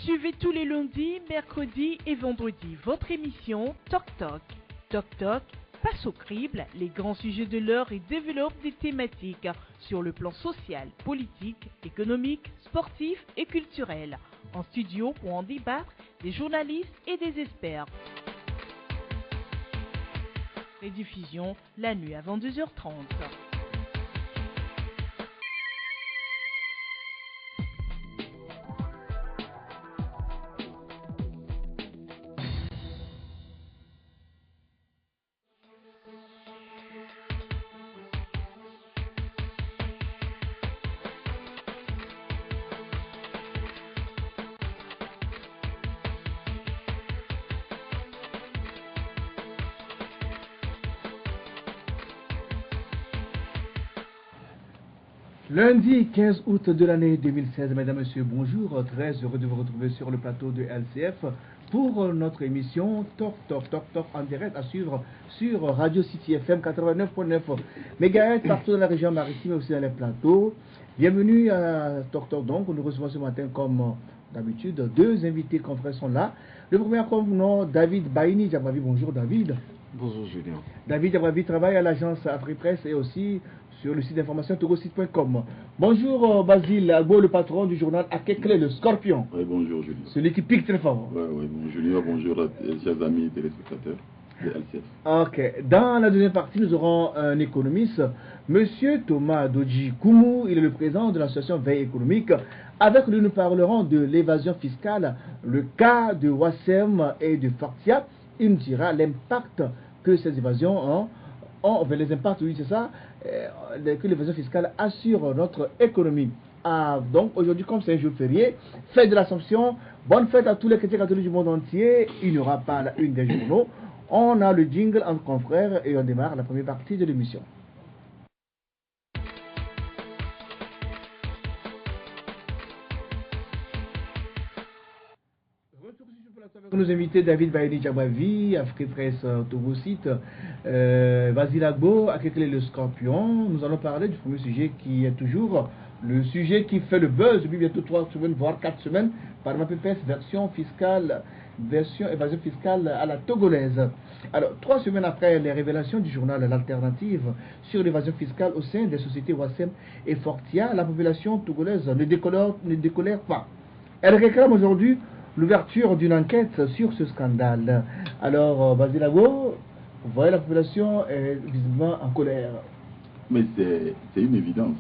Suivez tous les lundis, mercredis et vendredis votre émission Toc Toc. Toc Toc passe au crible les grands sujets de l'heure et développe des thématiques sur le plan social, politique, économique, sportif et culturel. En studio pour en débattre des journalistes et des experts. Rediffusion la nuit à 22h30. Lundi 15 août de l'année 2016, mesdames, messieurs, bonjour. Très heureux de vous retrouver sur le plateau de LCF pour notre émission Toc Toc Toc Toc en direct à suivre sur Radio City FM 89.9 MHz partout dans la région maritime et aussi dans les plateaux. Bienvenue à Toc Toc. Donc, nous recevons ce matin, comme d'habitude, deux invités confrères sont là. Le premier, comme nom, David Baini Djabravi. Bonjour, David. Bonjour, Julien. David Djabravi travaille à l'agence Afripresse et aussi sur le site d'information togosite.com. Bonjour Basile Agbo, le patron du journal Akekle, le Scorpion. Oui, bonjour Julien. Celui qui pique très fort. Oui, bonjour, bonjour chers amis téléspectateurs de LCF. Ok, dans la deuxième partie, nous aurons un économiste, Monsieur Thomas Doji Koumou, il est le président de l'association Veille économique. Avec lui, nous parlerons de l'évasion fiscale, le cas de Wassem et de Fortia. Il nous dira l'impact que ces évasions ont, les impacts, oui, c'est ça, que l'évasion fiscale assure notre économie. Donc aujourd'hui, comme c'est un jour férié, fête de l'Assomption, bonne fête à tous les chrétiens catholiques du monde entier. Il n'y aura pas la une des journaux. On a le jingle entre confrères et on démarre la première partie de l'émission. Nos invités David Baini Djabravi, Afripresse Togosite, Basile Agbo, Akekle le Scorpion. Nous allons parler du premier sujet qui est toujours le sujet qui fait le buzz depuis bientôt 3 semaines, voire 4 semaines, par ma PPS version évasion fiscale à la togolaise. Alors, 3 semaines après les révélations du journal L'Alternative sur l'évasion fiscale au sein des sociétés Wassem et Fortia, la population togolaise ne décolère pas. Elle réclame aujourd'hui l'ouverture d'une enquête sur ce scandale. Alors, Basile Agbo, vous voyez, la population est visiblement en colère. Mais c'est une évidence.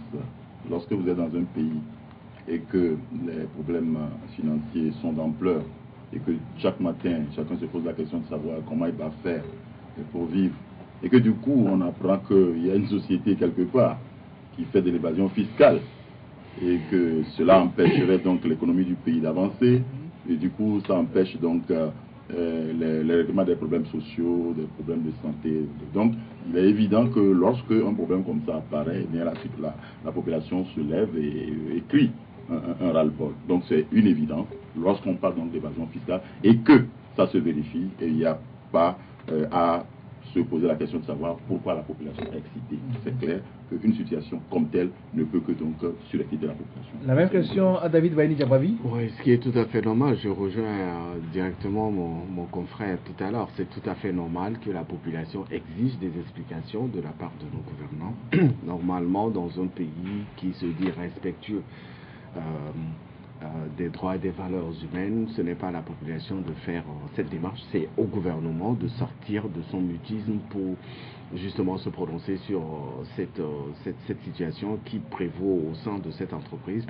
Lorsque vous êtes dans un pays et que les problèmes financiers sont d'ampleur et que chaque matin, chacun se pose la question de savoir comment il va faire pour vivre, et que du coup, on apprend qu'il y a une société quelque part qui fait de l'évasion fiscale et que cela empêcherait donc l'économie du pays d'avancer. Et du coup, ça empêche donc le règlement des problèmes sociaux, des problèmes de santé. Donc, il est évident que lorsque un problème comme ça apparaît, eh bien, la population se lève et crie un ras-le-bol. Donc, c'est une évidence. Lorsqu'on parle donc d'évasion fiscale et que ça se vérifie, et il n'y a pas à se poser la question de savoir pourquoi la population est excitée. C'est clair qu'une situation comme telle ne peut que donc surexciter la population. La même question à David Baini Djabravi. Oui, ce qui est tout à fait normal, je rejoins directement mon confrère tout à l'heure. C'est tout à fait normal que la population exige des explications de la part de nos gouvernants. Normalement, dans un pays qui se dit respectueux des droits et des valeurs humaines, ce n'est pas à la population de faire cette démarche, c'est au gouvernement de sortir de son mutisme pour justement se prononcer sur cette situation qui prévaut au sein de cette entreprise.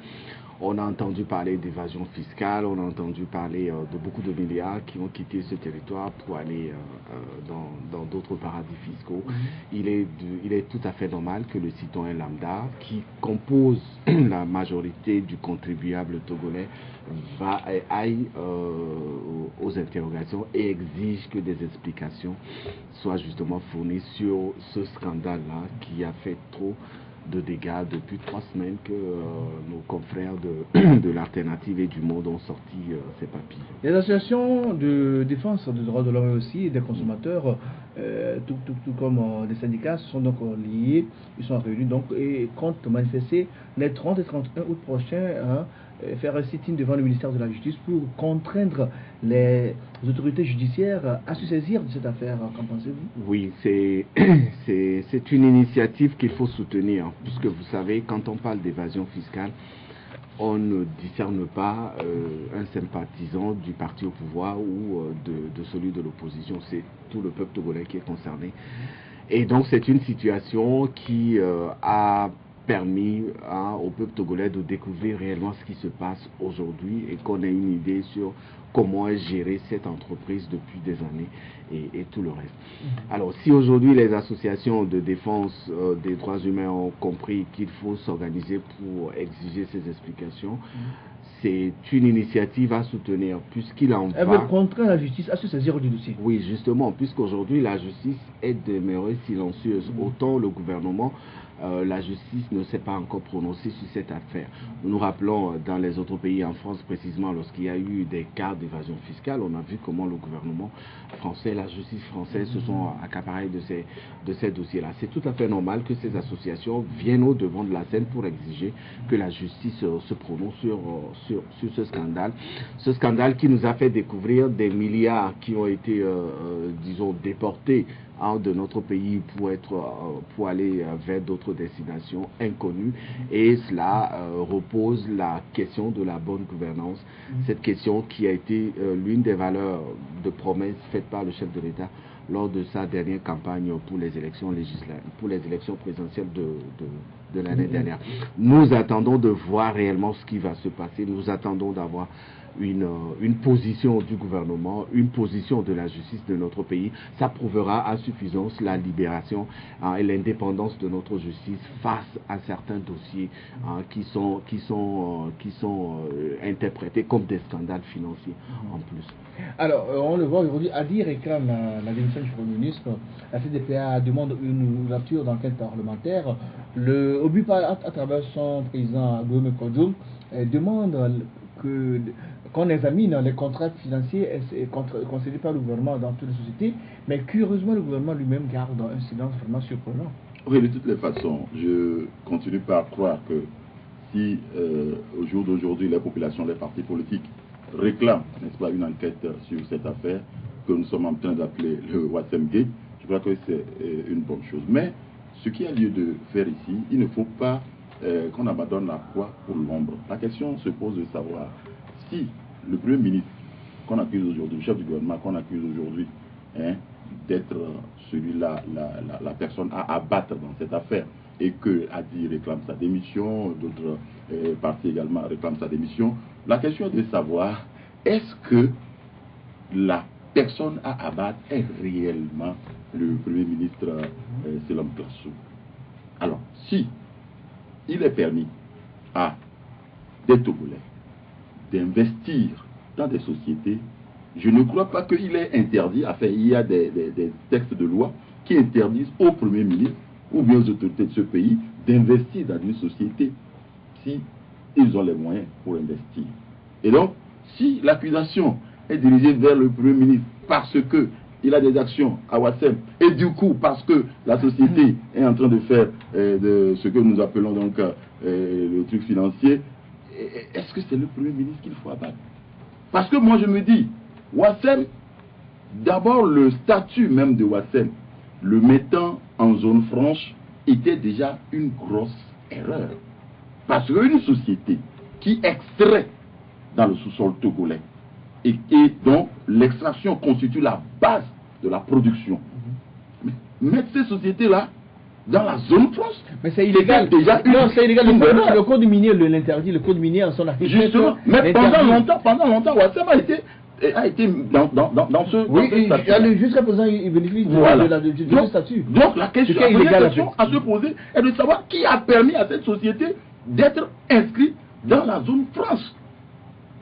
On a entendu parler d'évasion fiscale, on a entendu parler de beaucoup de milliards qui ont quitté ce territoire pour aller dans d'autres paradis fiscaux. Il est tout à fait normal que le citoyen lambda, qui compose la majorité du contribuable togolais, aille aux interrogations et exige que des explications soient justement fournies sur ce scandale-là qui a fait trop de dégâts depuis 3 semaines que nos confrères de l'Alternative et du Monde ont sorti ces papiers. Les associations de défense des droits de l'homme et aussi des consommateurs tout comme les syndicats, se sont donc liés, ils sont réunis donc, et comptent manifester les 30 et 31 août prochains, faire un sit-in devant le ministère de la Justice pour contraindre les autorités judiciaires à se saisir de cette affaire. Qu'en pensez-vous? Oui, c'est une initiative qu'il faut soutenir, puisque vous savez, quand on parle d'évasion fiscale, on ne discerne pas un sympathisant du parti au pouvoir ou de celui de l'opposition. C'est tout le peuple togolais qui est concerné. Et donc c'est une situation qui a permis au peuple togolais de découvrir réellement ce qui se passe aujourd'hui et qu'on ait une idée sur comment est gérée cette entreprise depuis des années et tout le reste. Alors si aujourd'hui les associations de défense des droits humains ont compris qu'il faut s'organiser pour exiger ces explications, c'est une initiative à soutenir puisqu'il en va... Elle veut contraindre la justice à se saisir du dossier. Oui, justement, puisqu'aujourd'hui la justice est demeurée silencieuse. Autant le gouvernement, la justice ne s'est pas encore prononcée sur cette affaire. Nous nous rappelons dans les autres pays, en France précisément, lorsqu'il y a eu des cas d'évasion fiscale, on a vu comment le gouvernement français, la justice française se sont accaparés de ces dossiers-là. C'est tout à fait normal que ces associations viennent au devant de la scène pour exiger que la justice se prononce sur ce scandale. Ce scandale qui nous a fait découvrir des milliards qui ont été, disons, déportés de notre pays pour aller vers d'autres destinations inconnues, et cela repose la question de la bonne gouvernance, cette question qui a été l'une des valeurs de promesses faites par le chef de l'État lors de sa dernière campagne pour les élections législatives, pour les élections présidentielles de l'année dernière. Nous attendons de voir réellement ce qui va se passer, nous attendons d'avoir une position du gouvernement, une position de la justice de notre pays. Ça prouvera à suffisance la libération et l'indépendance de notre justice face à certains dossiers qui sont interprétés comme des scandales financiers en plus. Alors, on le voit aujourd'hui, Adi réclame la démission du Premier ministre. La CDPA demande une ouverture d'enquête parlementaire. Le Obupa, à travers son président Guillaume Kodjoum, demande qu'on examine les contrats financiers concédés par le gouvernement dans toutes les sociétés, mais curieusement, le gouvernement lui-même garde un silence vraiment surprenant. Oui, de toutes les façons, je continue par croire que si au jour d'aujourd'hui, les populations, les partis politiques réclament, n'est-ce pas, une enquête sur cette affaire que nous sommes en train d'appeler le Wassem Gate, je crois que c'est une bonne chose. Mais ce qu'il y a lieu de faire ici, il ne faut pas qu'on abandonne la croix pour l'ombre. La question se pose de savoir si le Premier ministre qu'on accuse aujourd'hui, le chef du gouvernement qu'on accuse aujourd'hui, d'être celui-là, la personne à abattre dans cette affaire, et que Adi réclame sa démission, d'autres partis également réclament sa démission, la question est de savoir est-ce que la personne à abattre est réellement le Premier ministre Selam Klasso. Alors, si il est permis à des Togolais d'investir dans des sociétés, je ne crois pas qu'il est interdit, enfin il y a des textes de loi qui interdisent au Premier ministre ou bien aux autorités de ce pays d'investir dans une société si ils ont les moyens pour investir. Et donc, si l'accusation est dirigée vers le Premier ministre parce que il a des actions à Wassem, et du coup parce que la société est en train de faire de ce que nous appelons donc le truc financier, est-ce que c'est le Premier ministre qu'il faut abattre? Parce que moi je me dis, Wassem, d'abord le statut même de Wassem, le mettant en zone franche, était déjà une grosse erreur. Parce qu'une société qui extrait dans le sous-sol togolais et dont l'extraction constitue la base de la production, mettre ces sociétés-là dans la zone franche, mais c'est illégal. Non, c'est illégal. Le code minier l'interdit. Le code minier en son article. Justement, mais pendant longtemps, Wassem a été dans ce statut. Jusqu'à présent, il bénéficie de ce statut. Donc la question à se poser est de savoir qui a permis à cette société d'être inscrite dans la zone franche.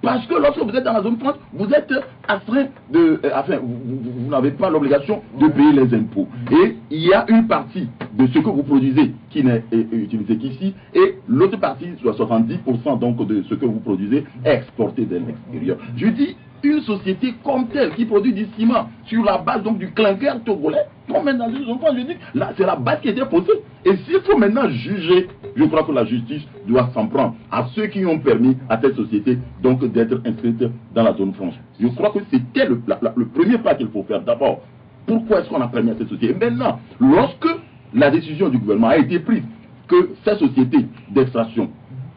Parce que lorsque vous êtes dans la zone franche, vous êtes astreint de... vous n'avez pas l'obligation de payer les impôts. Et il y a une partie de ce que vous produisez qui n'est utilisé qu'ici, et l'autre partie, 70% donc de ce que vous produisez, est exporté de l'extérieur. Je dis, une société comme telle qui produit du ciment sur la base donc du clinker togolais, qu'on mène dans une zone franche, je dis, là, c'est la base qui était posée. Et s'il faut maintenant juger, je crois que la justice doit s'en prendre à ceux qui ont permis à cette société donc d'être inscrite dans la zone franche. Je crois que c'était le premier pas qu'il faut faire d'abord. Pourquoi est-ce qu'on a permis à cette société? Et maintenant, lorsque la décision du gouvernement a été prise que cette société d'extraction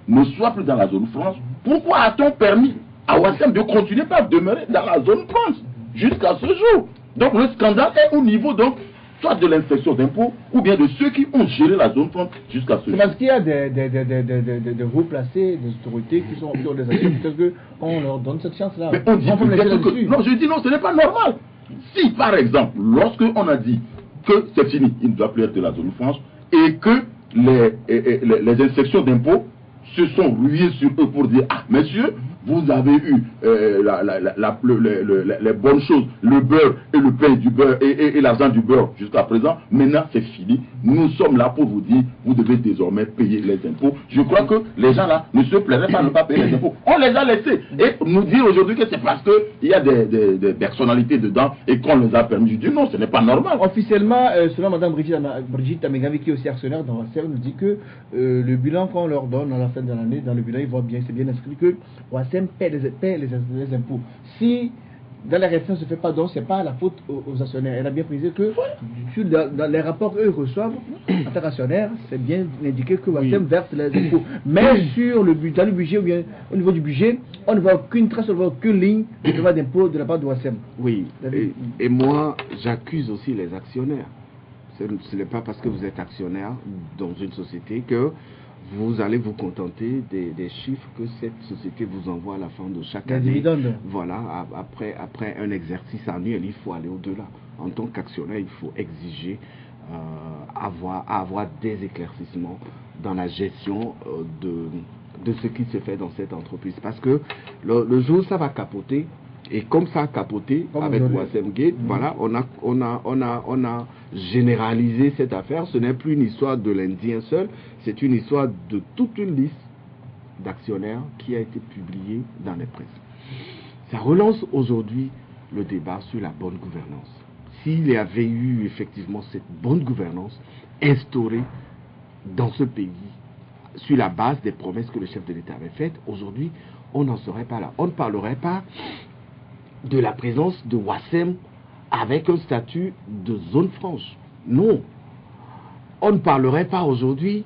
ne soit plus dans la zone franche, pourquoi a-t-on permis à Ouassem de continuer à demeurer dans la zone franche jusqu'à ce jour? Donc le scandale est au niveau donc soit de l'inspection d'impôts ou bien de ceux qui ont géré la zone franche jusqu'à ce jour. C'est parce qu'il y a des hauts placés, des autorités qui ont des actions, peut-être qu'on leur donne cette chance-là. Mais on dit peut-être que... Non, je dis non, ce n'est pas normal. Si par exemple, lorsqu'on a dit que c'est fini, il ne doit plus être de la zone franche, et que les inspections d'impôts se sont rués sur eux pour dire, ah messieurs, vous avez eu les bonnes choses, le beurre et le pain du beurre et l'argent du beurre jusqu'à présent, maintenant c'est fini, nous sommes là pour vous dire, vous devez désormais payer les impôts. Je crois que les gens là ne se plairaient pas de ne pas payer les impôts. On les a laissés, et nous dire aujourd'hui que c'est parce qu'il y a des personnalités dedans et qu'on les a permis. Je dis non, ce n'est pas normal. Officiellement, selon Mme Brigitte Amegavi, qui est aussi actionnaire dans Ouassem, nous dit que le bilan qu'on leur donne à la fin de l'année, dans le bilan, ils voient bien, c'est bien inscrit que Ouassem paie les impôts. Si dans la réaction ne se fait pas, donc ce n'est pas la faute aux actionnaires. Elle a bien précisé que dans les rapports qu'eux reçoivent en tant qu'actionnaires, c'est bien indiqué que Ouassem verse les impôts. Mais dans le budget ou bien au niveau du budget, on ne voit aucune trace, on ne voit aucune ligne de paiement d'impôts de la part de Ouassem. Oui, et moi j'accuse aussi les actionnaires. Ce n'est pas parce que vous êtes actionnaire dans une société que vous allez vous contenter des chiffres que cette société vous envoie à la fin de chaque année. Dividendes. Voilà, après un exercice annuel, il faut aller au-delà. En tant qu'actionnaire, il faut exiger avoir des éclaircissements dans la gestion de ce qui se fait dans cette entreprise. Parce que le jour où ça va capoter, et comme ça a capoté avec Ouassem Gate, voilà, on a généralisé cette affaire. Ce n'est plus une histoire de l'Indien seul, c'est une histoire de toute une liste d'actionnaires qui a été publiée dans les presses. Ça relance aujourd'hui le débat sur la bonne gouvernance. S'il y avait eu effectivement cette bonne gouvernance instaurée dans ce pays sur la base des promesses que le chef de l'État avait faites, aujourd'hui, on n'en serait pas là. On ne parlerait pas de la présence de Ouassem avec un statut de zone franche. Non. On ne parlerait pas aujourd'hui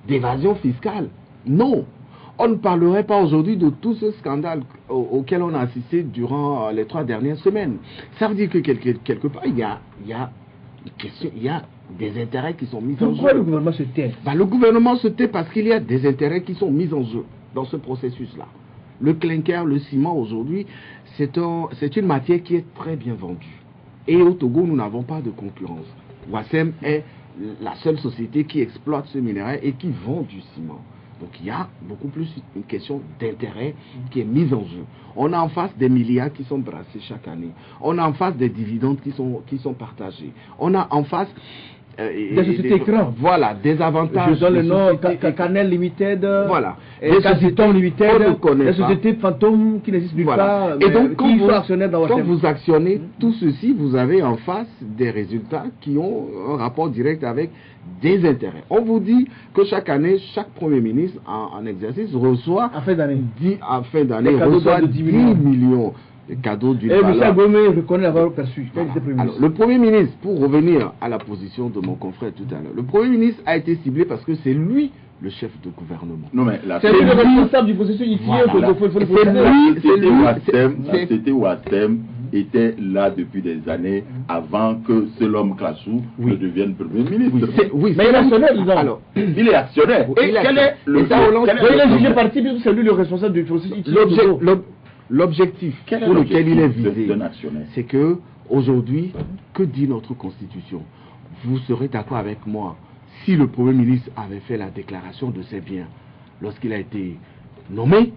d'évasion fiscale. Non. On ne parlerait pas aujourd'hui de tout ce scandale auquel on a assisté durant les 3 dernières semaines. Ça veut dire que quelque part, il y a des intérêts qui sont mis en jeu. Pourquoi le gouvernement se tait? Le gouvernement se tait parce qu'il y a des intérêts qui sont mis en jeu dans ce processus-là. Le clinker, le ciment aujourd'hui, c'est une matière qui est très bien vendue. Et au Togo, nous n'avons pas de concurrence. Ouassem est la seule société qui exploite ce minerai et qui vend du ciment. Donc il y a beaucoup plus une question d'intérêt qui est mise en jeu. On a en face des milliards qui sont brassés chaque année. On a en face des dividendes qui sont partagés. On a en face des sociétés écrans. Voilà, des avantages. Je donne le nom, Canel Limited, voilà, des sociétés Limited, des sociétés fantômes qui n'existent plus pas, et donc, qui sont actionnaires dans quand vous actionnez tout ceci, vous avez en face des résultats qui ont un rapport direct avec des intérêts. On vous dit que chaque année, chaque Premier ministre en exercice reçoit, à fin d'année, reçoit 10 millions. Les cadeaux d'une valeur. Et M. Gomé reconnaît l'avoir perçu. Alors, le Premier ministre, pour revenir à la position de mon confrère tout à l'heure, le Premier ministre a été ciblé parce que c'est lui le chef de gouvernement. Non, mais c'est lui le responsable du processus ici. C'était Ouassem était là depuis des années avant que seul homme Klassou ne devienne Premier ministre. Oui, mais il est actionnaire, alors, il est actionnaire. Et quel est le il est jugé parti puisque c'est lui le responsable du processus ici. L'objectif pour lequel il est visé, c'est que aujourd'hui, que dit notre Constitution? Vous serez d'accord avec moi, si le Premier ministre avait fait la déclaration de ses biens lorsqu'il a été nommé,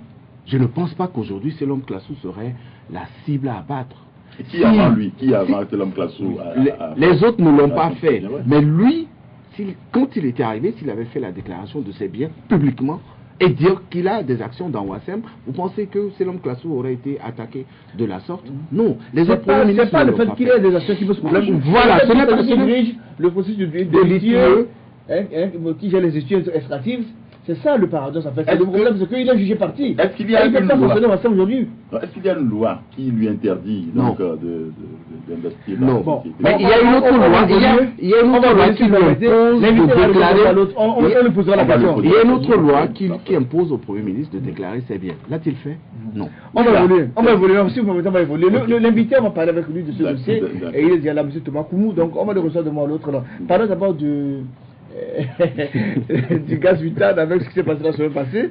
je ne pense pas qu'aujourd'hui Selom Klassou serait la cible à abattre. Et qui avant lui? Qui avant Selom Klassou? Les autres ne l'ont pas fait, mais lui, quand il était arrivé, s'il avait fait la déclaration de ses biens publiquement, et dire qu'il a des actions dans Ouassem. Vous pensez que Selom Klassou aurait été attaqué de la sorte? Non. Les autres premiers ministres. C'est pas le fait qu'il ait des actions qui pose problème. Voilà, ce n'est pas qui dirige le processus de l'ITIE, qui gère les études extractives. C'est ça le paradoxe en fait. Le problème, c'est qu'il est jugé parti. Est-ce qu'il y a une loi aujourd'hui? Est-ce qu'il y a une loi qui lui interdit d'investir dans la société? Mais il y a une autre loi. Il y a une autre loi qui lui impose de déclarer. On lui posera la question. Il y a une autre loi qui impose au Premier ministre de déclarer ses biens. L'a-t-il fait? Non. On va évoluer. On va évoluer. Si vous permettez, on va évoluer. L'invité, on va parler avec lui de ce dossier. Et il est déjà là, M. Thomas Koumou. Donc on va le recevoir de moi à l'autre. Parlons d'abord du gaz butane avec ce qui s'est passé la semaine passée.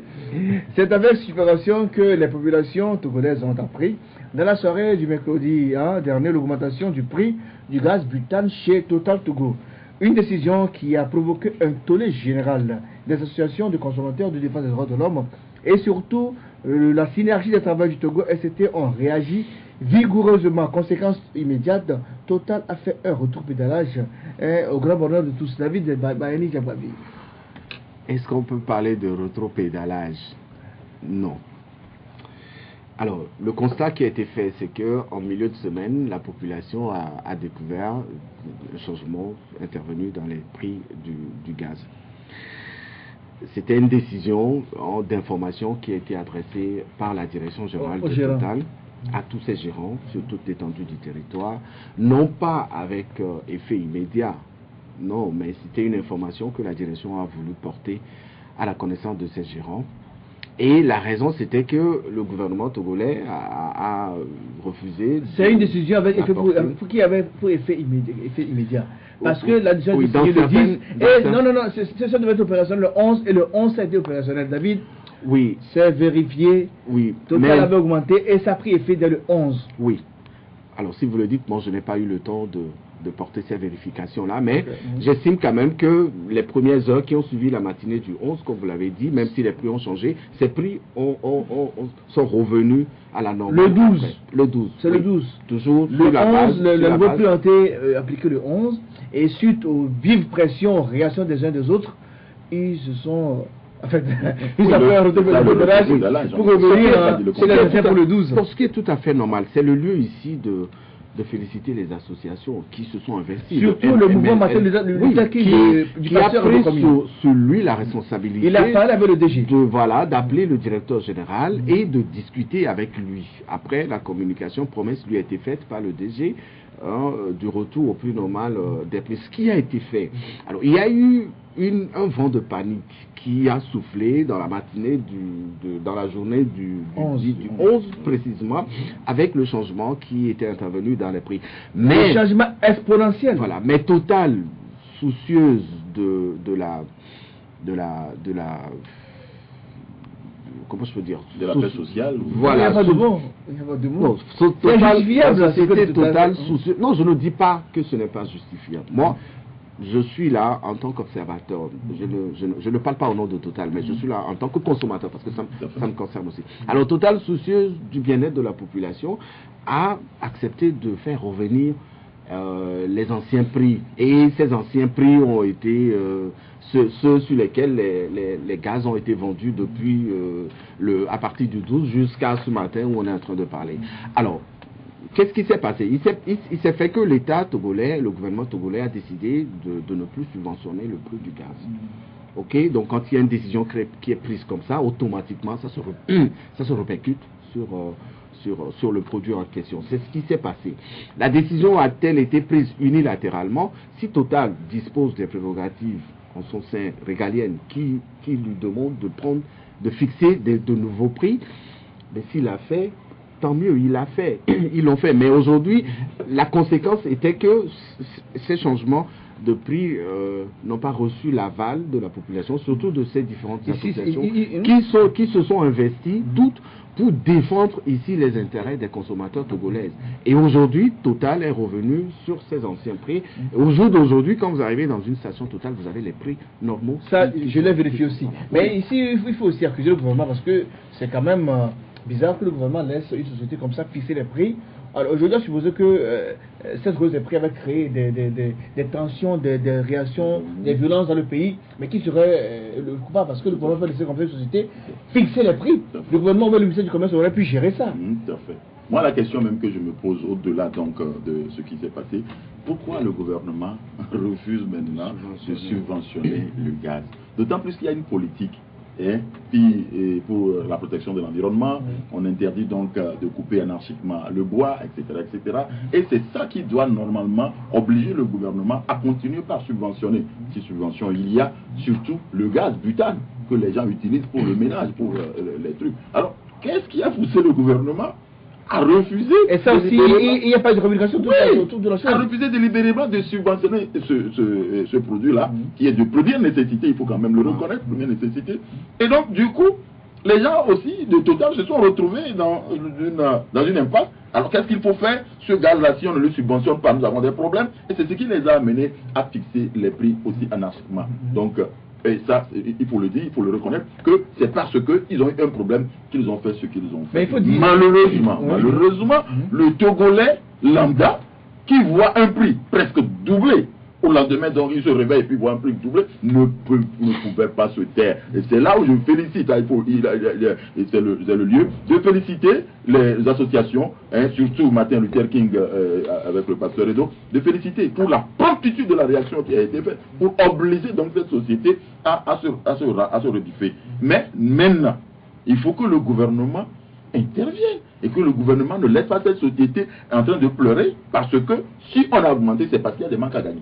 C'est avec stupéfaction que les populations togolaises ont appris dans la soirée du mercredi dernier l'augmentation du prix du gaz butane chez Total Togo. Une décision qui a provoqué un tollé général des associations de consommateurs de défense des droits de l'homme et surtout la synergie des travailleurs du Togo SCT ont réagi vigoureusement. Conséquence immédiate, Total a fait un retour pédalage au grand bonheur de tous. David Bayani Djabwavi. Est-ce qu'on peut parler de rétro-pédalage? Non. Alors, le constat qui a été fait, c'est qu'en milieu de semaine, la population a découvert un changement intervenu dans les prix du gaz. C'était une décision d'information qui a été adressée par la direction générale de Total à tous ses gérants sur toute l'étendue du territoire, non pas avec effet immédiat, non, mais c'était une information que la direction a voulu porter à la connaissance de ses gérants. Et la raison, c'était que le gouvernement togolais a refusé. C'est une décision avec effet qui avait pour effet immédiat. Parce que la décision le 10. Non, ça devait être opérationnel le 11 et le 11 ça a été opérationnel. David, oui, c'est vérifié. Oui, Total avait augmenté et ça a pris effet dès le 11. Oui. Alors, si vous le dites, moi, je n'ai pas eu le temps de porter ces vérifications-là, mais j'estime quand même que les premières heures qui ont suivi la matinée du 11, comme vous l'avez dit, même si les prix ont changé, ces prix sont revenus à la normale. Le 12. Après. Le 12. C'est le 12. Toujours le sur la 11, base. Le nouveau prix a été appliqué le 11, et suite aux vives pressions, aux réactions des uns des autres, ils se sont... En fait, ils ont fait un retour de pour revenir pour le 12. Pour ce qui est tout à fait normal, c'est le lieu ici de féliciter les associations qui se sont investies. Surtout le mouvement Matin qui a pris sur lui la responsabilité. Il a parlé avec le DG. D'appeler le directeur général et de discuter avec lui. Après, la communication promesse lui a été faite par le DG du retour au plus normal des prix. Ce qui a été fait. Alors, il y a eu un vent de panique qui a soufflé dans la matinée dans la journée du 11 précisément, avec le changement qui était intervenu dans les prix. Mais le changement exponentiel. Voilà, mais Total, soucieuse de la comment je peux dire, de la paix sociale. Voilà. Il n'y a pas de bon. Il n'y a pas de bon. C'est justifiable. C'était Total soucieuse. Non, je ne dis pas que ce n'est pas justifiable. Moi, je suis là en tant qu'observateur. Je ne parle pas au nom de Total, mais je suis là en tant que consommateur, parce que ça me concerne aussi. Alors, Total, soucieuse du bien-être de la population, a accepté de faire revenir les anciens prix. Et ces anciens prix ont été ceux sur lesquels les gaz ont été vendus depuis à partir du 12 jusqu'à ce matin où on est en train de parler. Alors, qu'est-ce qui s'est passé? Il s'est fait que l'État togolais, le gouvernement togolais a décidé de ne plus subventionner le prix du gaz. Ok, donc quand il y a une décision qui est prise comme ça, automatiquement ça se répercute sur le produit en question. C'est ce qui s'est passé. La décision a-t-elle été prise unilatéralement? Si Total dispose des prérogatives en son sein régaliennes qui lui demandent de fixer de nouveaux prix, mais s'il l'a fait, tant mieux, il l'a fait, ils l'ont fait. Mais aujourd'hui, la conséquence était que ces changements de prix n'ont pas reçu l'aval de la population, surtout de ces différentes associations qui se sont investies toutes pour défendre ici les intérêts des consommateurs togolaises. Et aujourd'hui, Total est revenu sur ses anciens prix. Au jour d'aujourd'hui, quand vous arrivez dans une station Total, vous avez les prix normaux. Ça, je l'ai vérifié aussi. Mais ici, il faut aussi accuser le gouvernement parce que c'est quand même bizarre que le gouvernement laisse une société comme ça fixer les prix Alors aujourd'hui, je suppose que cette cause est prête à créer des tensions, des réactions, des violences dans le pays, mais qui serait le coupable? Parce que le gouvernement fait laisser comme société fixer les prix. Le gouvernement ou le ministère du Commerce aurait pu gérer ça. Tout à fait. Moi, la question même que je me pose au-delà donc de ce qui s'est passé, pourquoi le gouvernement refuse maintenant de subventionner le gaz? D'autant plus qu'il y a une politique. Puis pour la protection de l'environnement, on interdit donc de couper anarchiquement le bois, etc. etc. Et c'est ça qui doit normalement obliger le gouvernement à continuer par subventionner. Si subvention il y a, surtout le gaz butane que les gens utilisent pour le ménage, pour les trucs. Alors, qu'est-ce qui a poussé le gouvernement à refuser? Et ça aussi, il n'y a pas de communication autour de la chose. À refuser délibérément de subventionner ce produit-là, qui est de première nécessité, il faut quand même le reconnaître, première nécessité. Et donc, du coup, les gens aussi de Total se sont retrouvés dans une impasse. Alors, qu'est-ce qu'il faut faire? Ce gaz-là, si on ne le subventionne pas, nous avons des problèmes. Et c'est ce qui les a amenés à fixer les prix aussi anarchiquement. Donc, et ça, il faut le dire, il faut le reconnaître, que c'est parce qu'ils ont eu un problème qu'ils ont fait ce qu'ils ont fait. Mais il faut dire... Malheureusement, le Togolais lambda, qui voit un prix presque doublé, au lendemain, donc il se réveille et puis voit un prix doublé, ne pouvait pas se taire. Et c'est là où je félicite, c'est le lieu de féliciter les associations, surtout Martin Luther King avec le pasteur Edo, de féliciter pour la promptitude de la réaction qui a été faite, pour obliger donc cette société à se rediffer. Mais maintenant, il faut que le gouvernement intervienne et que le gouvernement ne laisse pas cette société en train de pleurer, parce que si on a augmenté, c'est parce qu'il y a des manques à gagner.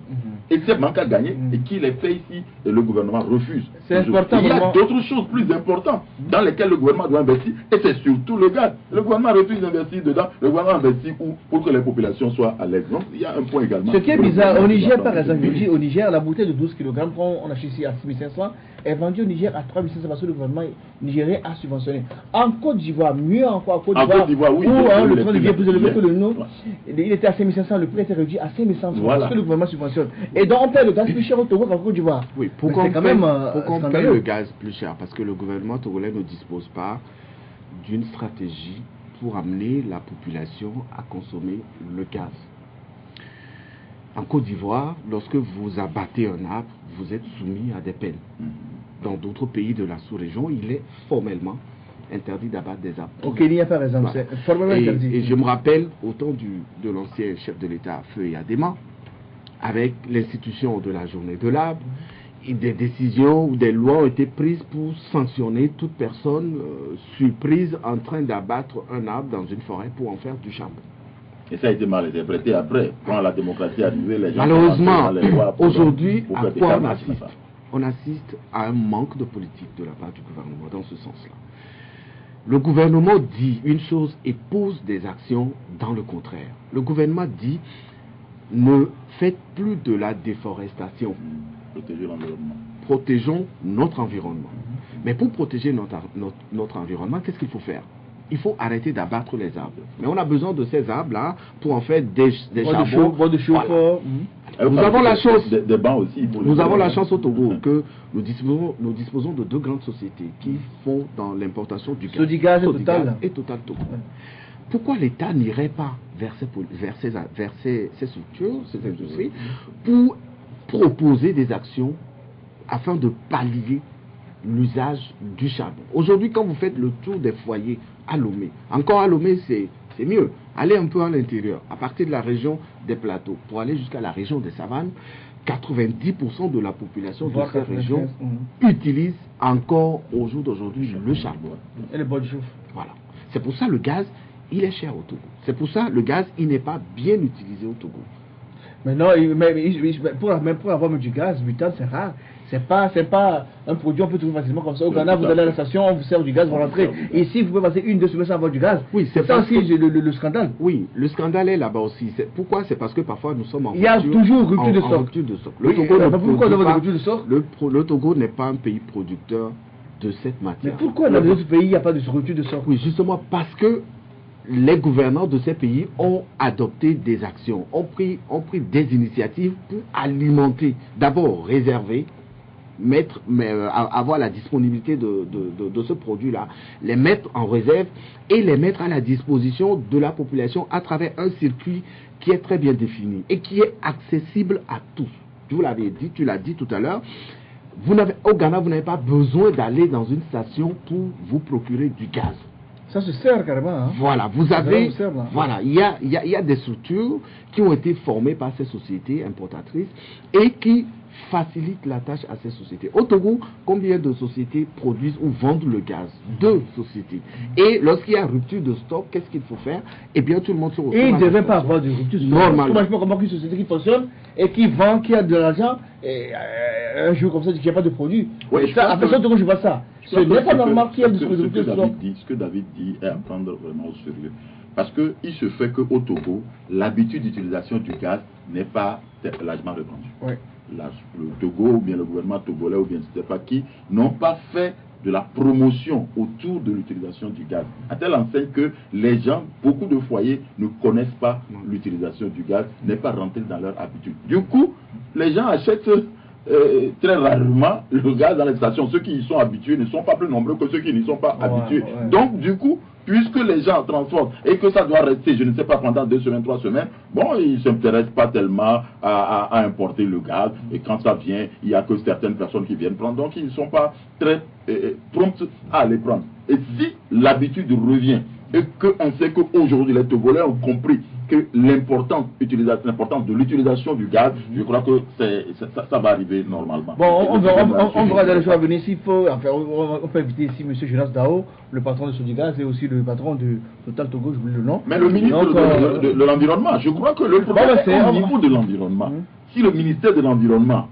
Et ces manques à gagner, et qui les fait ici, et le gouvernement refuse. C'est important. Il y a d'autres choses plus importantes dans lesquelles le gouvernement doit investir, et c'est surtout le gaz. Le gouvernement refuse d'investir dedans, le gouvernement investit où pour que les populations soient à l'aise. Donc il y a un point également. Ce qui est bizarre, au Niger par exemple, au Niger, la bouteille de 12 kg, on achète ici à 6500, est vendue au Niger à 3500 parce que le gouvernement nigérien a subventionné. En Côte d'Ivoire, mieux encore, en Côte d'Ivoire, oui, où le train de vie est plus élevé que le nôtre, il était à 5500, le prix était réduit à 5500 parce que le gouvernement subventionne. Et donc on paie le gaz plus cher au Togo qu'en Côte d'Ivoire. Oui, pourquoi on paie le gaz plus cher? Parce que le gouvernement togolais ne dispose pas d'une stratégie pour amener la population à consommer le gaz. En Côte d'Ivoire, lorsque vous abattez un arbre, vous êtes soumis à des peines. Dans d'autres pays de la sous-région, il est formellement interdit d'abattre des arbres. Au Kenya, par exemple, c'est formellement interdit. Et je me rappelle au temps de l'ancien chef de l'État, Feu Yadema, avec l'institution de la journée de l'arbre, des décisions ou des lois ont été prises pour sanctionner toute personne surprise en train d'abattre un arbre dans une forêt pour en faire du charbon. Et ça a été mal interprété après, quand la démocratie est arrivée, les gens... Malheureusement, aujourd'hui, à quoi on assiste? On assiste à un manque de politique de la part du gouvernement dans ce sens-là. Le gouvernement dit une chose et pose des actions dans le contraire. Le gouvernement dit, ne faites plus de la déforestation. Protéger l'environnement. Protégeons notre environnement. Mais pour protéger notre environnement, qu'est-ce qu'il faut faire? Il faut arrêter d'abattre les arbres. Mais on a besoin de ces arbres-là pour en faire des charbons. Nous avons la chance. Des bancs aussi. Nous avons la chance au Togo que nous disposons de deux grandes sociétés qui font dans l'importation du gaz. Sodigaz et Total Togo. Pourquoi l'État n'irait pas vers ces structures, ces industries, pour proposer des actions afin de pallier l'usage du charbon? Aujourd'hui, quand vous faites le tour des foyers à Lomé, encore à Lomé, c'est mieux. Allez un peu à l'intérieur, à partir de la région des plateaux, pour aller jusqu'à la région des savanes, 90% de la population de ces régions utilise encore au jour d'aujourd'hui le charbon. Et le bois de chauffe. Voilà. C'est pour ça le gaz, il est cher au Togo. C'est pour ça le gaz, il n'est pas bien utilisé au Togo. Mais non, pour avoir du gaz, butane, c'est rare. C'est pas un produit on peut trouver facilement comme ça. Au Ghana, vous allez à la station, on vous sert du gaz, vous rentrez. Ici, vous pouvez passer 1-2 semaines sans avoir du gaz. Oui, c'est ça aussi le scandale. Oui, le scandale est là-bas aussi. Pourquoi? C'est parce que parfois nous sommes en Il y a toujours rupture de stock. Le Togo pourquoi dans votre rupture de stock? Le Togo n'est pas un pays producteur de cette matière. Mais pourquoi dans les autres pays, il n'y a pas de rupture de stock? Oui, justement parce que les gouvernants de ces pays ont adopté des actions, ont pris des initiatives pour alimenter, d'abord réserver avoir la disponibilité de ce produit-là, les mettre en réserve et les mettre à la disposition de la population à travers un circuit qui est très bien défini et qui est accessible à tous. Je vous l'avais dit, tu l'as dit tout à l'heure, au Ghana, vous n'avez pas besoin d'aller dans une station pour vous procurer du gaz. Ça se sert carrément. Hein. Voilà, vous avez, voilà, il y a des structures qui ont été formées par ces sociétés importatrices et qui facilitent la tâche à ces sociétés. Au Togo, combien de sociétés produisent ou vendent le gaz? 2 sociétés. Et lorsqu'il y a rupture de stock, qu'est-ce qu'il faut faire? Eh bien, tout le monde se retrouve. Et il ne devait pas avoir de rupture de stock. Normalement, comment une société qui fonctionne et qui vend, qui a de l'argent, et un jour comme ça, il n'y a pas de produit. Oui, ça, je vois ça. Ce n'est pas normal qu'il y ait de rupture de stock. Ce que David dit est à prendre vraiment au sérieux. Parce qu'il se fait qu'au Togo, l'habitude d'utilisation du gaz n'est pas largement répandue. Oui. Le Togo, ou bien le gouvernement togolais, ou bien je ne sais pas qui, n'ont pas fait de la promotion autour de l'utilisation du gaz. À telle enseigne que les gens, beaucoup de foyers ne connaissent pas l'utilisation du gaz, n'est pas rentré dans leur habitude. Du coup, les gens achètent très rarement le gaz dans les stations. Ceux qui y sont habitués ne sont pas plus nombreux que ceux qui n'y sont pas habitués. Donc, du coup, puisque les gens transportent et que ça doit rester, je ne sais pas, pendant 2 semaines, 3 semaines, bon, ils ne s'intéressent pas tellement à importer le gaz. Et quand ça vient, il n'y a que certaines personnes qui viennent prendre. Donc, ils ne sont pas très prompts à aller prendre. Et si l'habitude revient et qu'on sait qu'aujourd'hui, les Togolais ont compris que l'importance de l'utilisation du gaz, je crois que ça va arriver normalement. Bon, on verra dans les jours à venir s'il faut. Enfin, on peut inviter ici M. Jonas Dao, le patron de Sodigaz, et aussi le patron de Total Togo, j'oublie le nom. Mais le ministre de l'Environnement, je crois que le problème est au niveau de l'environnement. Si le ministère de l'Environnement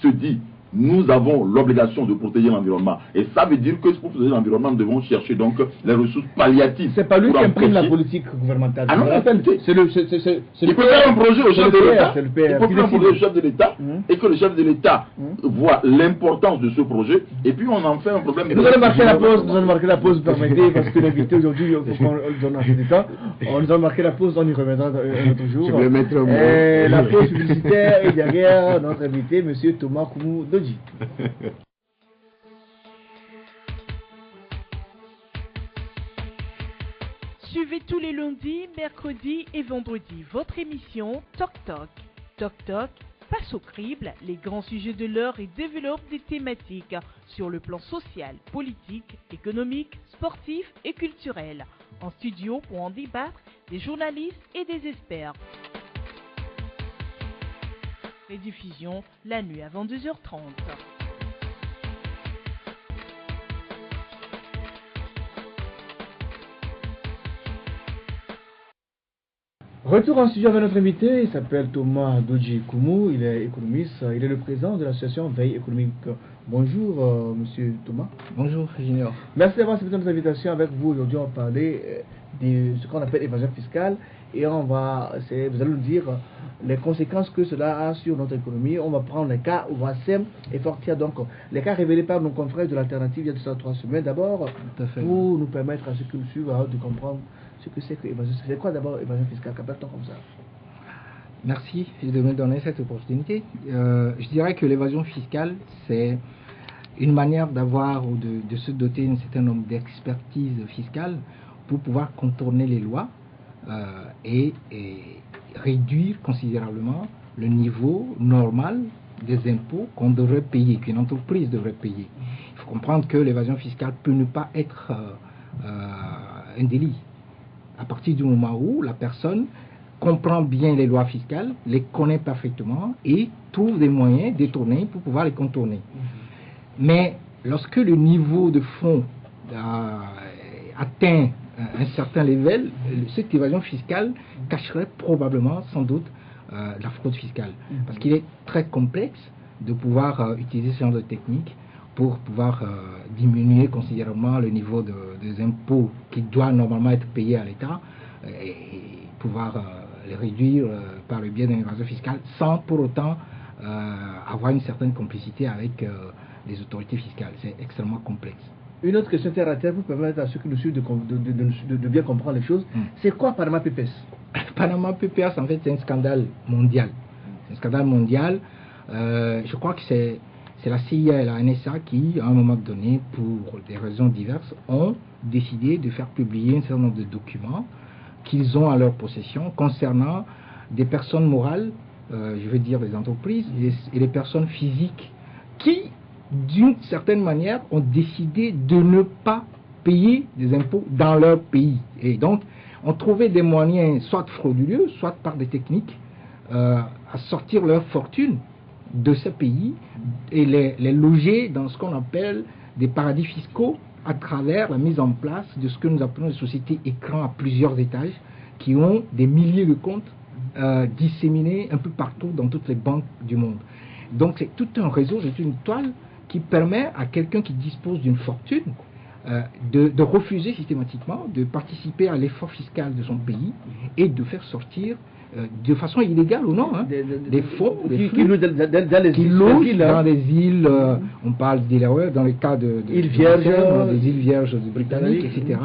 se dit nous avons l'obligation de protéger l'environnement. Et ça veut dire que pour protéger l'environnement, nous devons chercher donc les ressources palliatives. C'est pas lui qui imprime la politique gouvernementale. Ah non, il peut faire un projet au chef de l'État. Il peut faire un projet au chef de l'État et que le chef de l'État voit l'importance de ce projet et puis on en fait un problème. Nous allons marquer la pause, permettez, parce que l'invité aujourd'hui, il faut qu'on donne assez de temps. On nous a marqué la pause, on y reviendra un autre jour. Je vais mettre la pause publicitaire et derrière notre invité, M. Thomas Koumou Doji. Suivez tous les lundis, mercredis et vendredis votre émission Toc Toc. Toc Toc passe au crible les grands sujets de l'heure et développe des thématiques sur le plan social, politique, économique, sportif et culturel. En studio pour en débattre des journalistes et des experts. Rediffusion la nuit à 22h30. Retour en studio avec notre invité, il s'appelle Thomas Doji Koumou, il est économiste, il est le président de l'association Veille économique. Bonjour monsieur Thomas. Bonjour Junior. Merci d'avoir accepté notre invitation avec vous. Aujourd'hui on va parler de ce qu'on appelle évasion fiscale et vous allez nous dire les conséquences que cela a sur notre économie. On va prendre les cas où Wassem et Fortia, donc les cas révélés par nos confrères de l'alternative il y a de ça 3 semaines. D'abord, pour nous permettre à ceux qui nous suivent de comprendre ce que c'est que évasion. C'est quoi d'abord évasion fiscale? Qu'appelle-t-on comme ça? Merci de me donner cette opportunité. Je dirais que l'évasion fiscale, c'est une manière d'avoir ou de se doter d'un certain nombre d'expertise fiscale pour pouvoir contourner les lois et réduire considérablement le niveau normal des impôts qu'on devrait payer, qu'une entreprise devrait payer. Il faut comprendre que l'évasion fiscale peut ne pas être un délit. À partir du moment où la personne comprend bien les lois fiscales, les connaît parfaitement et trouve des moyens détournés pour pouvoir les contourner. Mais lorsque le niveau de fonds atteint un certain level, cette évasion fiscale cacherait probablement, sans doute, la fraude fiscale. Parce qu'il est très complexe de pouvoir utiliser ce genre de technique pour pouvoir diminuer considérablement le niveau des impôts qui doit normalement être payé à l'État et pouvoir les réduire par le biais d'une évasion fiscale sans pour autant avoir une certaine complicité avec les autorités fiscales. C'est extrêmement complexe. Une autre question terre à terre pour permettre à ceux qui nous suivent de bien comprendre les choses. C'est quoi Panama Papers? Panama Papers, en fait, c'est un scandale mondial. C'est un scandale mondial. Je crois que c'est c'est la CIA et la NSA qui, à un moment donné, pour des raisons diverses, ont décidé de faire publier un certain nombre de documents qu'ils ont à leur possession concernant des personnes morales, je veux dire les entreprises et les personnes physiques qui, d'une certaine manière, ont décidé de ne pas payer des impôts dans leur pays. Et donc, ont trouvé des moyens, soit frauduleux, soit par des techniques, à sortir leur fortune de ces pays et les loger dans ce qu'on appelle des paradis fiscaux à travers la mise en place de ce que nous appelons des sociétés écrans à plusieurs étages qui ont des milliers de comptes disséminés un peu partout dans toutes les banques du monde. Donc c'est tout un réseau, c'est une toile qui permet à quelqu'un qui dispose d'une fortune de refuser systématiquement de participer à l'effort fiscal de son pays et de faire sortir de façon illégale ou non, hein, des fonds, des flux qui logent dans des îles, on parle d'îles dans le cas des îles Vierges britanniques, etc.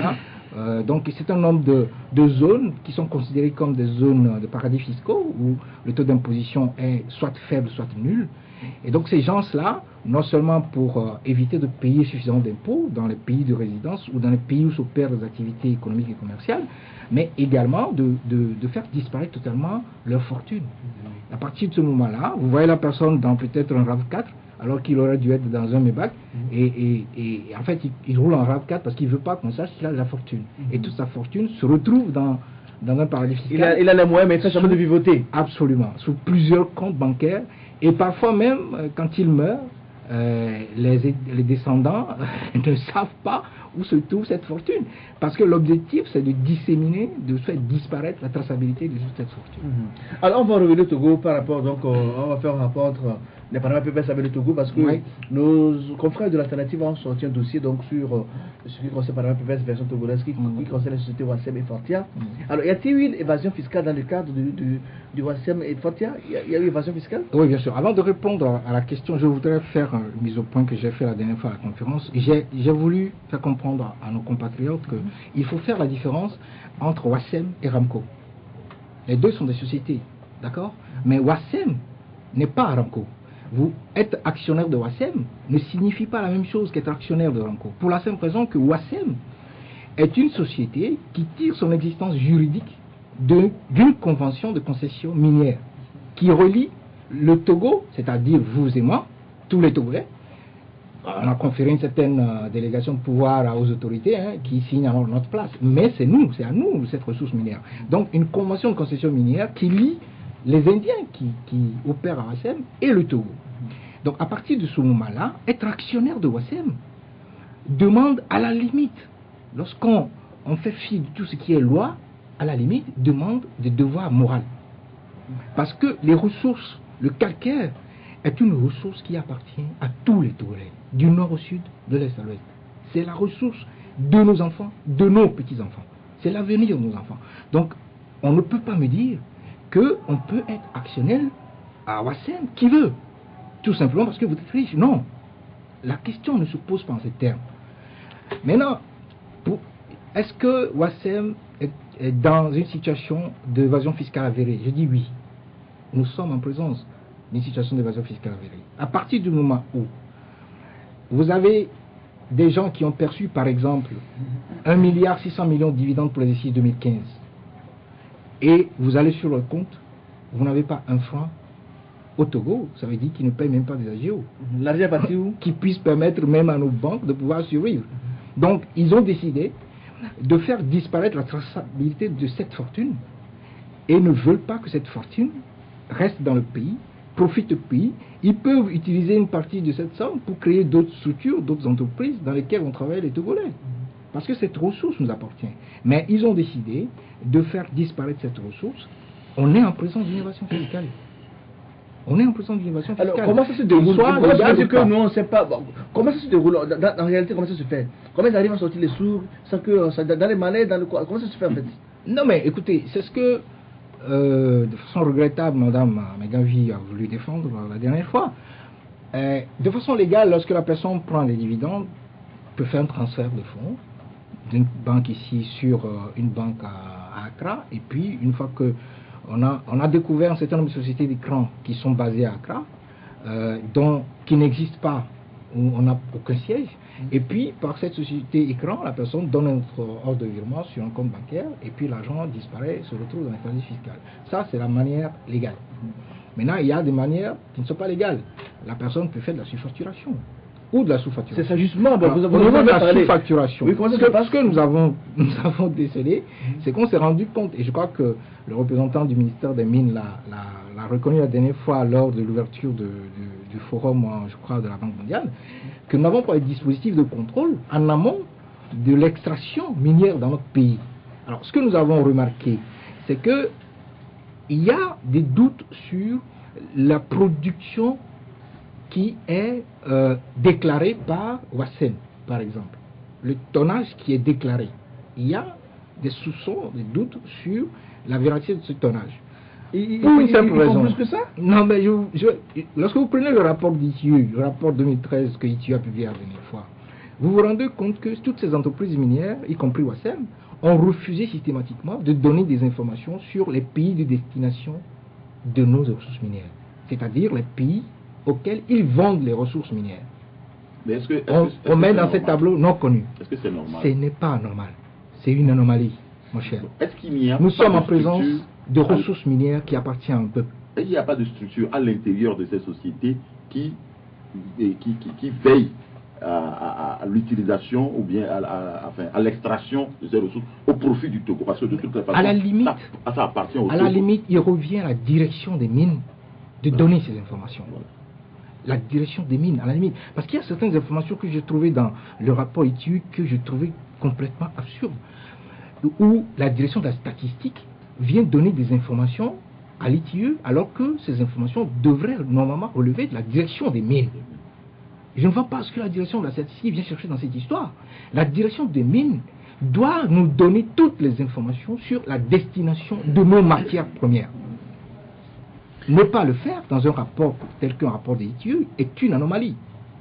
Donc c'est un nombre de zones qui sont considérées comme des zones de paradis fiscaux où le taux d'imposition est soit faible, soit nul. Et donc ces gens-là, non seulement pour éviter de payer suffisamment d'impôts dans les pays de résidence ou dans les pays où s'opèrent des activités économiques et commerciales, mais également de faire disparaître totalement leur fortune. À partir de ce moment-là, vous voyez la personne dans peut-être un RAV4, alors qu'il aurait dû être dans un Maybach, et en fait il roule en RAV4 parce qu'il ne veut pas qu'on sache qu'il a de la fortune. Et toute sa fortune se retrouve dans un paradis fiscal. Il a les moyens, mais il fait jamais de vivoter. Absolument, sous plusieurs comptes bancaires, et parfois même, quand il meurt, les descendants ne savent pas où se trouve cette fortune. Parce que l'objectif, c'est de disséminer, de faire disparaître la traçabilité de toute cette fortune. Alors, on va revenir au Togo par rapport, donc, on va faire un rapport entre les Panama Papers avec le Togo, parce que nos confrères de l'Alternative ont sorti un dossier donc, sur ce qui concerne Panama Papers version togolaise, qui concerne les sociétés Wassem et Fortia. Alors, y a-t-il eu une évasion fiscale dans le cadre du Wassem et Fortia? Il y a eu une évasion fiscale? Oui, bien sûr. Avant de répondre à la question, je voudrais faire une mise au point que j'ai fait la dernière fois à la conférence. J'ai voulu faire comprendre à nos compatriotes qu'il faut faire la différence entre Wassem et Ramco. Les deux sont des sociétés, d'accord? Mais Wassem n'est pas Ramco. Vous être actionnaire de Wassem ne signifie pas la même chose qu'être actionnaire de Ramco. Pour la simple raison que Wassem est une société qui tire son existence juridique d'une convention de concession minière qui relie le Togo, c'est-à-dire vous et moi, tous les Togolais. On a conféré une certaine délégation de pouvoir aux autorités qui signent à notre place. Mais c'est à nous cette ressource minière. Donc une convention de concession minière qui lie les Indiens qui opèrent à Wassem et le Togo. Donc à partir de ce moment-là, être actionnaire de Wassem demande à la limite, lorsqu'on fait fi de tout ce qui est loi, à la limite demande des devoirs moraux. Parce que les ressources, le calcaire est une ressource qui appartient à tous les Togolais, du nord au sud, de l'est à l'ouest. C'est la ressource de nos enfants, de nos petits-enfants. C'est l'avenir de nos enfants. Donc on ne peut pas me dire qu'on peut être actionnaire à Wassem qui veut, tout simplement parce que vous êtes riche. Non, la question ne se pose pas en ces termes. Maintenant, est-ce que Wassem est dans une situation d'évasion fiscale avérée? Je dis oui. Nous sommes en présence d'une situation d'évasion fiscale avérée. À partir du moment où vous avez des gens qui ont perçu, par exemple, 1,6 milliard de dividendes pour l'exercice 2015, et vous allez sur le compte, vous n'avez pas un franc au Togo, ça veut dire qu'ils ne payent même pas des AGO. L'argent est parti où? Qui puisse permettre même à nos banques de pouvoir survivre. Donc, ils ont décidé de faire disparaître la traçabilité de cette fortune et ne veulent pas que cette fortune reste dans le pays, profite au pays. Ils peuvent utiliser une partie de cette somme pour créer d'autres structures, d'autres entreprises dans lesquelles vont travailler les Togolais. Parce que cette ressource nous appartient. Mais ils ont décidé de faire disparaître cette ressource. On est en présence d'une innovation fiscale. On est en présence d'une innovation fiscale. Alors, comment ça se déroule? Comment ça se que nous, on ne sait pas. Bon, comment ça se déroule? En réalité, comment ça se fait? Comment ils arrivent à sortir les sous sans que, dans les malais, dans le quoi? Comment ça se fait en fait? Non, mais écoutez, c'est ce que, de façon regrettable, Madame Megavi a voulu défendre la dernière fois. De façon légale, lorsque la personne prend les dividendes, peut faire un transfert de fonds d'une banque ici sur une banque à Accra, et puis une fois que on a découvert un certain nombre de sociétés d'écran qui sont basées à Accra, qui n'existe pas, où on n'a aucun siège. Et puis, par cette société écran, la personne donne un ordre de virement sur un compte bancaire et puis l'argent disparaît, se retrouve dans les services fiscaux. Ça, c'est la manière légale. Maintenant, il y a des manières qui ne sont pas légales. La personne peut faire de la surfacturation ou de la sous-facturation. C'est ça justement. Bon, au niveau de la sous-facturation, oui, ce que nous avons décelé, c'est qu'on s'est rendu compte, et je crois que le représentant du ministère des Mines l'a reconnu la dernière fois lors de l'ouverture du forum, je crois, de la Banque mondiale, que nous n'avons pas de dispositif de contrôle en amont de l'extraction minière dans notre pays. Alors, ce que nous avons remarqué, c'est que il y a des doutes sur la production qui est déclarée par Wassem, par exemple. Le tonnage qui est déclaré. Il y a des soupçons, des doutes sur la véracité de ce tonnage. Pour une simple raison. Plus que ça? Non, mais lorsque vous prenez le rapport d'ITU, le rapport 2013 que ITU a publié la dernière fois, vous vous rendez compte que toutes ces entreprises minières, y compris Wassem, ont refusé systématiquement de donner des informations sur les pays de destination de nos ressources minières. C'est-à-dire les pays auxquels ils vendent les ressources minières. Mais on met dans ces tableaux non connus. Est-ce que c'est normal? Ce n'est pas normal. C'est une anomalie, mon cher. Est-ce qu'il n'y a Nous pas sommes de en présence structure de ressources minières qui appartiennent à un peuple. Est-ce qu'il n'y a pas de structure à l'intérieur de ces sociétés qui veille à l'utilisation ou bien à l'extraction de ces ressources au profit du Togo? Parce que de toute façon, à la limite, ça appartient au Togo. À la limite, il revient à la direction des mines de donner ces informations. La direction des mines, à la limite. Parce qu'il y a certaines informations que j'ai trouvées dans le rapport ITU que je trouvais complètement absurdes. Où la direction de la statistique vient donner des informations à l'ITU alors que ces informations devraient normalement relever de la direction des mines. Je ne vois pas ce que la direction de la statistique vient chercher dans cette histoire. La direction des mines doit nous donner toutes les informations sur la destination de nos matières premières. Ne pas le faire dans un rapport tel qu'un rapport des ITU est une anomalie.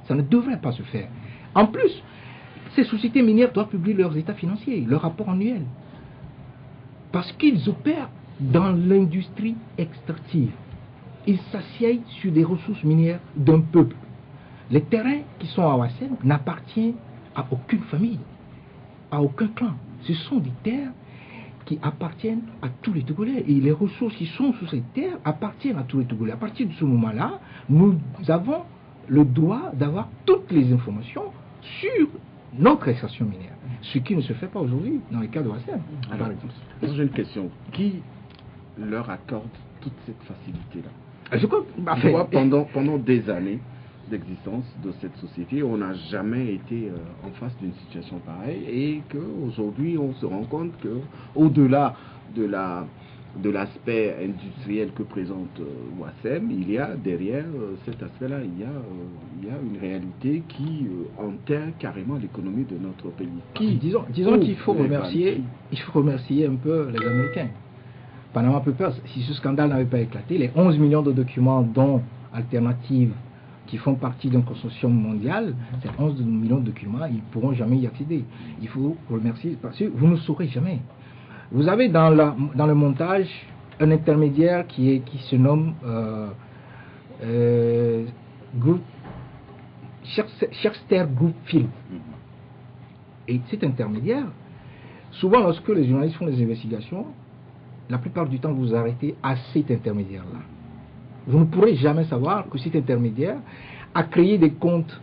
Ça ne devrait pas se faire. En plus, ces sociétés minières doivent publier leurs états financiers, leurs rapports annuels. Parce qu'ils opèrent dans l'industrie extractive. Ils s'assiedent sur des ressources minières d'un peuple. Les terrains qui sont à Wassem n'appartiennent à aucune famille, à aucun clan. Ce sont des terres qui appartiennent à tous les Togolais. Et les ressources qui sont sur ces terres appartiennent à tous les Togolais. À partir de ce moment-là, nous avons le droit d'avoir toutes les informations sur notre extraction minière. Ce qui ne se fait pas aujourd'hui dans le cas de Wassem. Alors, j'ai une question. Qui leur accorde toute cette facilité-là? Je crois, pendant des années d'existence de cette société, on n'a jamais été en face d'une situation pareille et qu'aujourd'hui on se rend compte que au-delà de l'aspect industriel que présente Wassem, il y a derrière cet aspect-là, il y a une réalité qui enterre carrément l'économie de notre pays. Disons qu'il faut remercier un peu les Américains. Panama Papers, si ce scandale n'avait pas éclaté, les 11 millions de documents dont Alternative qui font partie d'un consortium mondial, ces 11 millions de documents, ils ne pourront jamais y accéder. Il faut remercier, parce que vous ne saurez jamais. Vous avez dans le montage un intermédiaire qui se nomme Scherster Group Film. Et cet intermédiaire, souvent lorsque les journalistes font des investigations, la plupart du temps vous arrêtez à cet intermédiaire-là. Vous ne pourrez jamais savoir que cet intermédiaire a créé des comptes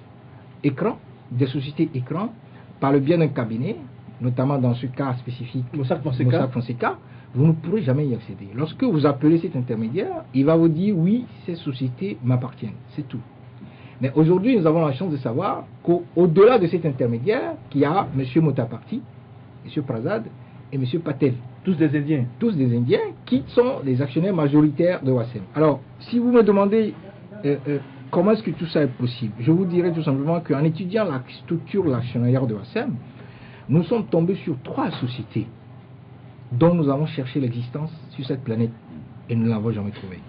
écrans, des sociétés écrans, par le biais d'un cabinet, notamment dans ce cas spécifique, Mossack Fonseca. Vous ne pourrez jamais y accéder. Lorsque vous appelez cet intermédiaire, il va vous dire oui, ces sociétés m'appartiennent. C'est tout. Mais aujourd'hui, nous avons la chance de savoir qu'au-delà de cet intermédiaire, qu'il y a M. Motaparti, M. Prasad et M. Patel. Tous des Indiens. Tous des Indiens qui sont les actionnaires majoritaires de Wassem. Alors, si vous me demandez comment est-ce que tout ça est possible, je vous dirais tout simplement qu'en étudiant la structure l'actionnariat de Wassem, nous sommes tombés sur 3 sociétés dont nous avons cherché l'existence sur cette planète et nous ne l'avons jamais trouvée.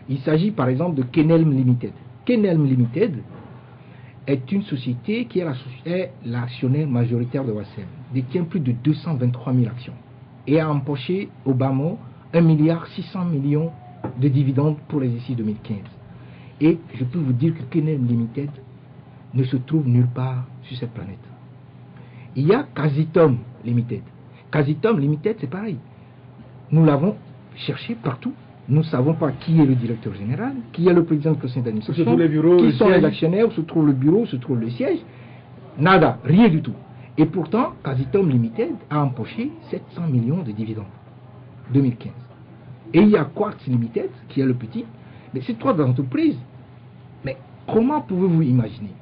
Il s'agit par exemple de Kenelm Limited. Kenelm Limited est une société qui est l'actionnaire majoritaire de Wassem, détient plus de 223 000 actions et a empoché au bas mot 1,6 milliard de dividendes pour l'exercice 2015. Et je peux vous dire que KENEL Limited ne se trouve nulle part sur cette planète. Il y a Casitom Limited. Casitom Limited, c'est pareil. Nous l'avons cherché partout. Nous ne savons pas qui est le directeur général, qui est le président du conseil d'administration, qui sont les actionnaires, où se trouve le bureau, où se trouve le siège. Nada, rien du tout. Et pourtant, Casitom Limited a empoché 700 millions de dividendes 2015. Et il y a Quartz Limited, qui est le petit. Mais ces trois entreprises, mais comment pouvez-vous imaginer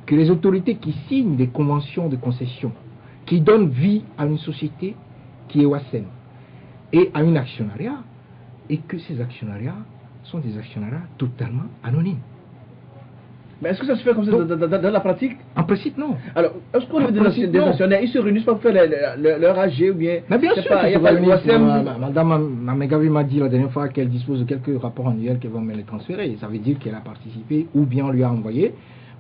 que les autorités qui signent des conventions de concession, qui donnent vie à une société qui est WASEM et à un actionnariat, et que ces actionnariats sont des actionnariats totalement anonymes? Mais est-ce que ça se fait comme ça dans la pratique? En principe, non. Alors, est-ce qu'on a des actionnaires, ils se réunissent pour faire leur AG ou bien... Mais bien sûr, il y a pas le WASEM. Madame Mamegavi m'a dit la dernière fois qu'elle dispose de quelques rapports annuels qu'elle va me les transférer. Ça veut dire qu'elle a participé, ou bien on lui a envoyé,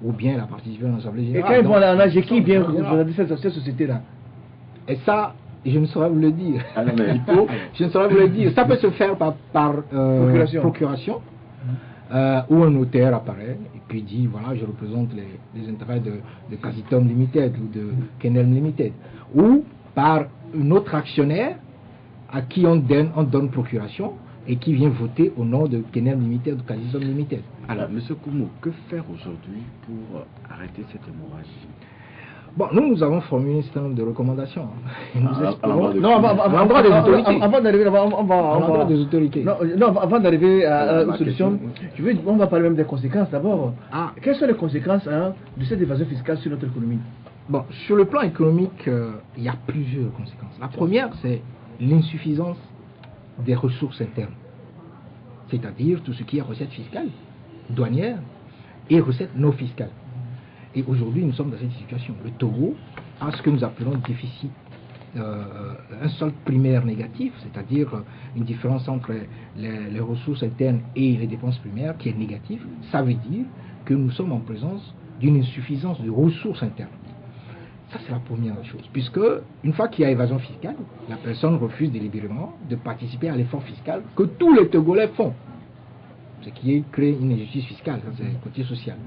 ou bien elle a participé à l'Assemblée générale. Et quand ils vont en AG, qui vient représenter cette société-là? Et ça, je ne saurais vous le dire. Ah non, mais il faut... Je ne saurais vous le dire. Ça peut se faire par procuration. Où un notaire apparaît et puis dit voilà, je représente les intérêts de Casitom Limited ou de KENEL Limited, ou par un autre actionnaire à qui on donne procuration et qui vient voter au nom de KENEL Limited ou de Casitom Limited. Alors, M. Koumou, que faire aujourd'hui pour arrêter cette hémorragie? Bon, nous avons formulé un certain nombre de recommandations. Avant d'arriver, aux solutions, on va parler même des conséquences d'abord. Quelles sont les conséquences de cette évasion fiscale sur notre économie? Bon, sur le plan économique, il y a plusieurs conséquences. La première, c'est l'insuffisance des ressources internes, c'est-à-dire tout ce qui est recettes fiscales, douanières et recettes non fiscales. Et aujourd'hui, nous sommes dans cette situation. Le Togo a ce que nous appelons un déficit, un solde primaire négatif, c'est-à-dire une différence entre les ressources internes et les dépenses primaires qui est négative. Ça veut dire que nous sommes en présence d'une insuffisance de ressources internes. Ça, c'est la première chose. Puisque, une fois qu'il y a évasion fiscale, la personne refuse délibérément de participer à l'effort fiscal que tous les Togolais font. Ce qui crée une injustice fiscale, ça, c'est le côté social.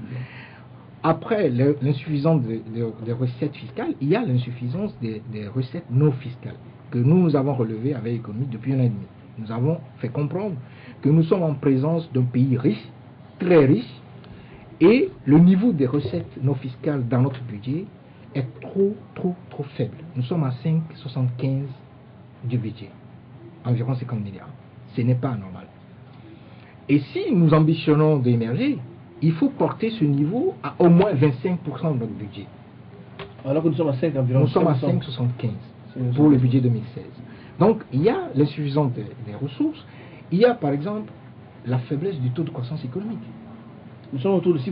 Après l'insuffisance des recettes fiscales, il y a l'insuffisance des recettes non fiscales que nous avons relevées avec l'économie depuis 1 an et demi. Nous avons fait comprendre que nous sommes en présence d'un pays riche, très riche, et le niveau des recettes non fiscales dans notre budget est trop faible. Nous sommes à 5,75 du budget, environ 50 milliards. Ce n'est pas normal. Et si nous ambitionnons d'émerger, il faut porter ce niveau à au moins 25% de notre budget. Alors que nous sommes à 5 environ. Nous sommes à 5,75 pour le budget 2016. Donc, il y a l'insuffisance des ressources. Il y a, par exemple, la faiblesse du taux de croissance économique. Nous sommes autour de 6%.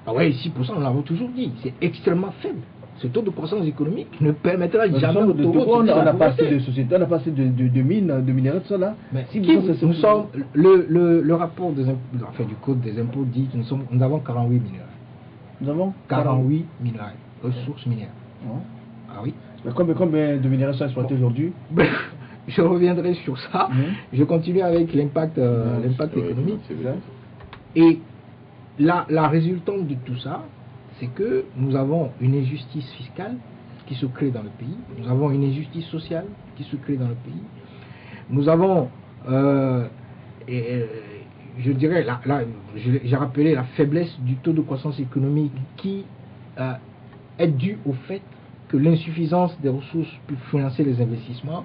Ah oui, 6%, on l'avait toujours dit. C'est extrêmement faible. Ce taux de croissance économique ne permettra jamais au Togo on a passé de sociétés, on a passé de mines, de minéraux, tout ça là. Mais nous sommes, le rapport du Code des impôts dit que nous avons 48 minéraux. Nous avons 48 minéraux, ressources minières. Ah oui. Mais combien de minéraux sont exploités aujourd'hui? Je reviendrai sur ça. Je continue avec l'impact économique. Et la résultante de tout ça, c'est que nous avons une injustice fiscale qui se crée dans le pays, nous avons une injustice sociale qui se crée dans le pays, nous avons, je dirais, j'ai rappelé la faiblesse du taux de croissance économique qui est due au fait que l'insuffisance des ressources pour financer les investissements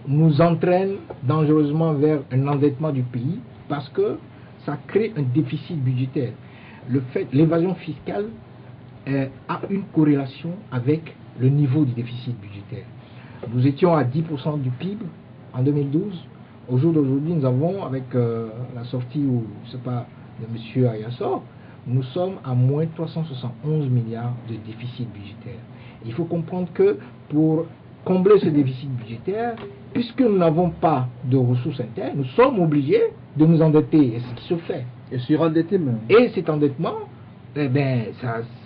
nous entraîne dangereusement vers un endettement du pays parce que ça crée un déficit budgétaire. L'évasion fiscale a une corrélation avec le niveau du déficit budgétaire. Nous étions à 10% du PIB en 2012. Au jour d'aujourd'hui, nous avons, avec la sortie de M. Ayassor, nous sommes à moins 371 milliards de déficit budgétaire. Il faut comprendre que pour combler ce déficit budgétaire, puisque nous n'avons pas de ressources internes, nous sommes obligés de nous endetter, et ce qui se fait. Et surendetté même. Et cet endettement,